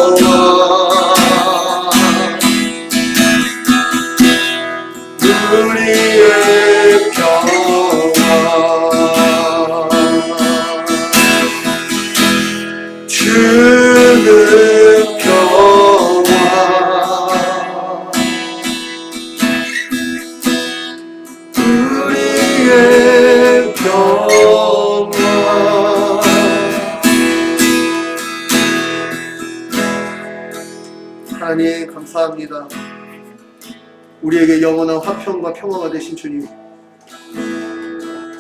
우리의 평화 주는 평화 우리의 평화 하나님 감사합니다. 우리에게 영원한 화평과 평화가 되신 주님,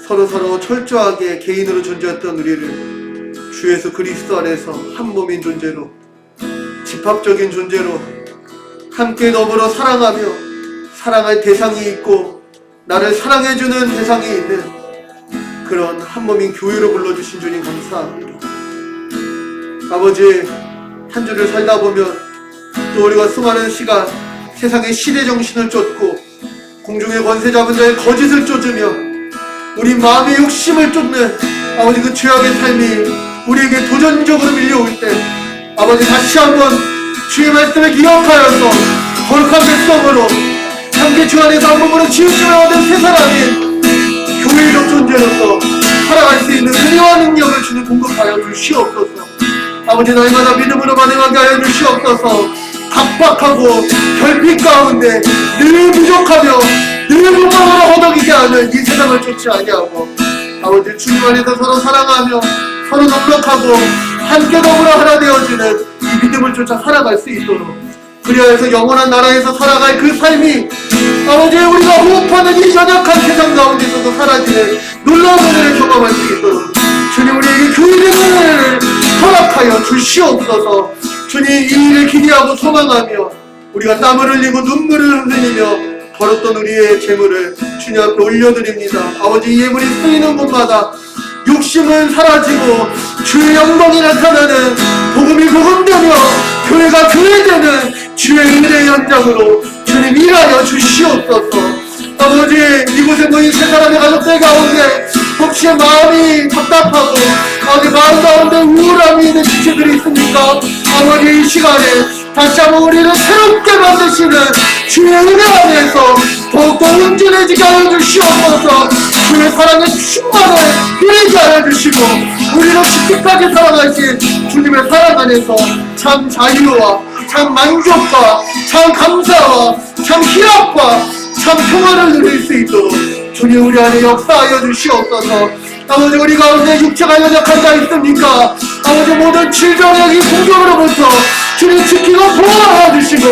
서로 철저하게 개인으로 존재했던 우리를 주 예수 그리스도 안에서 한 몸인 존재로, 집합적인 존재로 함께 더불어 사랑하며 사랑할 대상이 있고 나를 사랑해주는 대상이 있는 그런 한 몸인 교회로 불러주신 주님 감사합니다. 아버지, 한 주를 살다 보면 또 우리가 수많은 시간 세상의 시대 정신을 쫓고 공중의 권세 잡은 자의 거짓을 쫓으며 우리 마음의 욕심을 쫓는 아버지 그 죄악의 삶이 우리에게 도전적으로 밀려올 때 아버지 다시 한번 주의 말씀을 기억하여서 거룩한 백성으로 함께 주 안에서 한 몸으로 지으심을 얻은 새 사람인 교회적 존재로서 살아갈 수 있는 은혜와 능력을 주님 공급하여 주시옵소서. 아버지 날마다 믿음으로 반응하게 하여 주시옵소서. 각박하고 결핍 가운데 늘 부족하며 늘 욕망으로 허덕이게 하는 이 세상을 쫓지 아니하고 아버지 주님 안에서 서로 사랑하며 서로 넉넉하고 함께 더불어 하나 되어지는 이 믿음을 쫓아 살아갈 수 있도록 그리하여서 영원한 나라에서 살아갈 그 삶이 아버지 우리가 호흡하는 이 연약한 세상 가운데서도 사라지는 놀라운 은혜를 경험할 수 있도록 주님 우리에게 그 은혜를 허락하여 주시옵소서. 주님 이 일을 기대하고 소망하며 우리가 땀을 흘리고 눈물을 흘리며 벌었던 우리의 재물을 주님 앞에 올려드립니다. 아버지 이 예물이 쓰이는 곳마다 욕심은 사라지고 주의 영광이 나타나는 복음이 복음되며 교회가 교회되는 주의 은혜의 현장으로 주님 일하여 주시옵소서. 아버지 이곳에 모인 세 사람의 가족들 가운데 혹시 마음이 답답하고 아버지 마음 가운데 우울함이 있는 지체들이 있습니까? 아버지 이 시간에 다시 한번 우리를 새롭게 만드시는 주의 은혜 안에서 더욱더 온전해지게 하여 주시옵소서. 주의 사랑의 충만을 누리게 하여 주시고 우리를 깊이까지 사랑하신 주님의 사랑 안에서 참 자유와 참 만족과 참 감사와 참 희락과 참 평화를 누릴 수 있도록 주님 우리 안에 역사하여 주시옵소서. 아버지 우리 가운데 육체가 연약한 자 있습니까? 아버지 모든 질병의 공격으로부터 주님 지키고 보호하여 주시고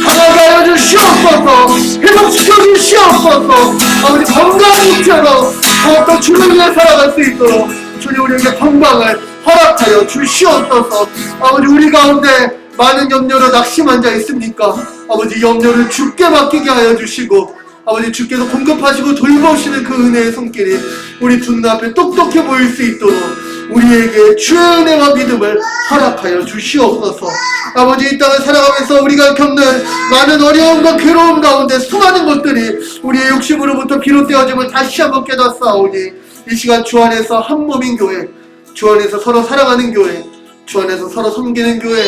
강하게 하여 주시옵소서. 회복시켜 주시옵소서. 아버지 건강한 육체로 더욱더 주를 위해 살아갈 수 있도록 주님 우리에게 건강을 허락하여 주시옵소서. 아버지 우리 가운데 많은 염려로 낙심한 자 있습니까? 아버지 염려를 주께 맡기게 하여 주시고 아버지 주께서 공급하시고 돌보시는 그 은혜의 손길이 우리 두 눈앞에 똑똑해 보일 수 있도록 우리에게 주의 은혜와 믿음을 허락하여 주시옵소서. 아버지 이 땅을 살아가면서 우리가 겪는 많은 어려움과 괴로움 가운데 수많은 것들이 우리의 욕심으로부터 비롯되어짐을 다시 한번 깨닫사오니 이 시간 주 안에서 한 몸인 교회, 주 안에서 서로 사랑하는 교회, 주 안에서 서로 섬기는 교회,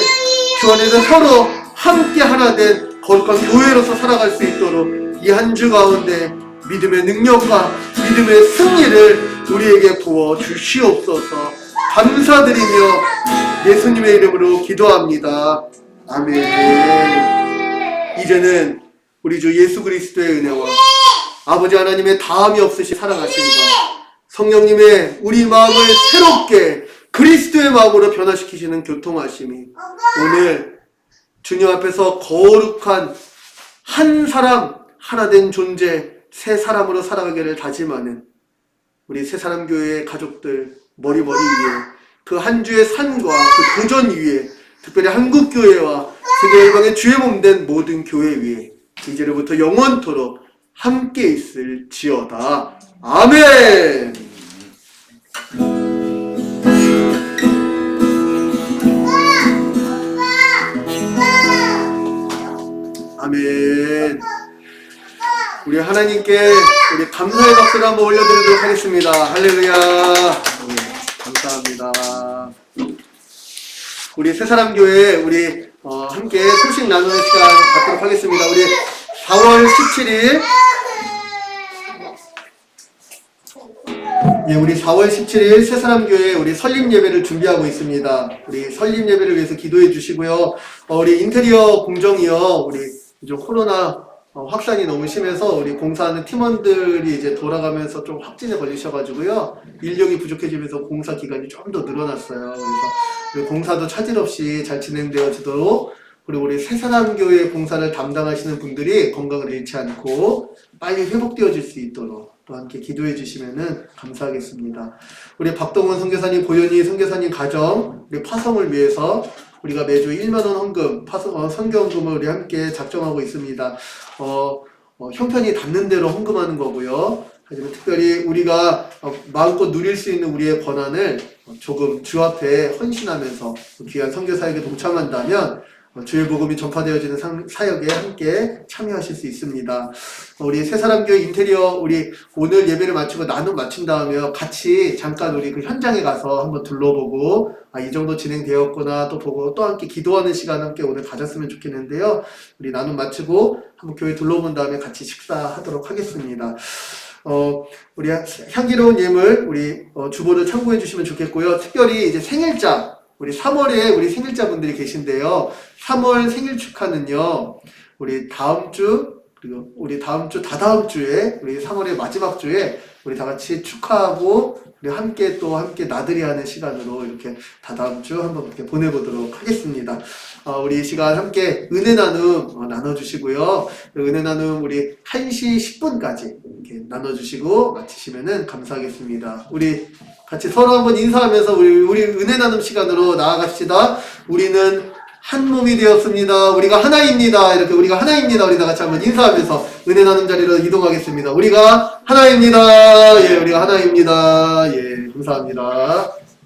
주 안에서 서로 함께 하나 된 거룩한 교회로서 살아갈 수 있도록 이 한 주 가운데 믿음의 능력과 믿음의 승리를 우리에게 부어 주시옵소서. 감사드리며 예수님의 이름으로 기도합니다. 아멘. 이제는 우리 주 예수 그리스도의 은혜와 아버지 하나님의 다함이 없으신 사랑하심과 성령님의 우리 마음을 새롭게 그리스도의 마음으로 변화시키시는 교통하심이 오늘 주님 앞에서 거룩한 한 사람 하나 된 존재 새 사람으로 살아가기를 다짐하는 우리 새사람 교회의 가족들 머리머리 위에 그 한 주의 산과 그 도전 위에 특별히 한국교회와 세계 일방의 주의 몸된 모든 교회 위에 이제로부터 영원토록 함께 있을지어다. 아멘. 아멘. 우리 하나님께 우리 감사의 박수를 한번 올려드리도록 하겠습니다. 할렐루야. 감사합니다. 우리 새사람 교회 우리 함께 소식 나누는 시간 갖도록 하겠습니다. 우리 4월 17일 우리 4월 17일 새사람 교회 우리 설립 예배를 준비하고 있습니다. 우리 설립 예배를 위해서 기도해 주시고요. 우리 인테리어 공정이요. 우리 이제 코로나 확산이 너무 심해서 우리 공사하는 팀원들이 이제 돌아가면서 좀 확진에 걸리셔가지고요. 인력이 부족해지면서 공사 기간이 좀 더 늘어났어요. 그래서 우리 공사도 차질 없이 잘 진행되어지도록 그리고 우리 새사람 교회 공사를 담당하시는 분들이 건강을 잃지 않고 빨리 회복되어질 수 있도록 또 함께 기도해 주시면은 감사하겠습니다. 우리 박동원 선교사님, 고현희 선교사님 가정 우리 파송을 위해서 우리가 매주 1만 원 헌금, 선교헌금을 우리 함께 작정하고 있습니다. 형편이 닿는 대로 헌금하는 거고요. 하지만 특별히 우리가 마음껏 누릴 수 있는 우리의 권한을 조금 주 앞에 헌신하면서 귀한 선교사에게 동참한다면 주의 복음이 전파되어지는 사역에 함께 참여하실 수 있습니다. 우리 새사람교회 인테리어 우리 오늘 예배를 마치고 나눔 마친 다음에 같이 잠깐 우리 그 현장에 가서 한번 둘러보고 이 정도 진행되었구나 또 보고 또 함께 기도하는 시간 함께 오늘 가졌으면 좋겠는데요. 우리 나눔 마치고 한번 교회 둘러본 다음에 같이 식사하도록 하겠습니다. 우리 향기로운 예물 우리 주보를 참고해 주시면 좋겠고요. 특별히 이제 생일자 우리 3월에 우리 생일자분들이 계신데요. 3월 생일 축하는요. 우리 다음 주 그리고 우리 다음 주 다다음 주에 우리 3월의 마지막 주에 우리 다 같이 축하하고 우리 함께 또 함께 나들이 하는 시간으로 이렇게 다다음 주 한번 이렇게 보내보도록 하겠습니다. 우리 이 시간 함께 은혜 나눔 나눠주시고요. 은혜 나눔 우리 1시 10분까지 이렇게 나눠주시고 마치시면은 감사하겠습니다. 우리 같이 서로 한번 인사하면서 우리 은혜 나눔 시간으로 나아갑시다. 우리는 한 몸이 되었습니다. 우리가 하나입니다. 이렇게 우리가 하나입니다. 우리 다 같이 한번 인사하면서 은혜 나눔 자리로 이동하겠습니다. 우리가 하나입니다. 예, 우리가 하나입니다. 예, 감사합니다.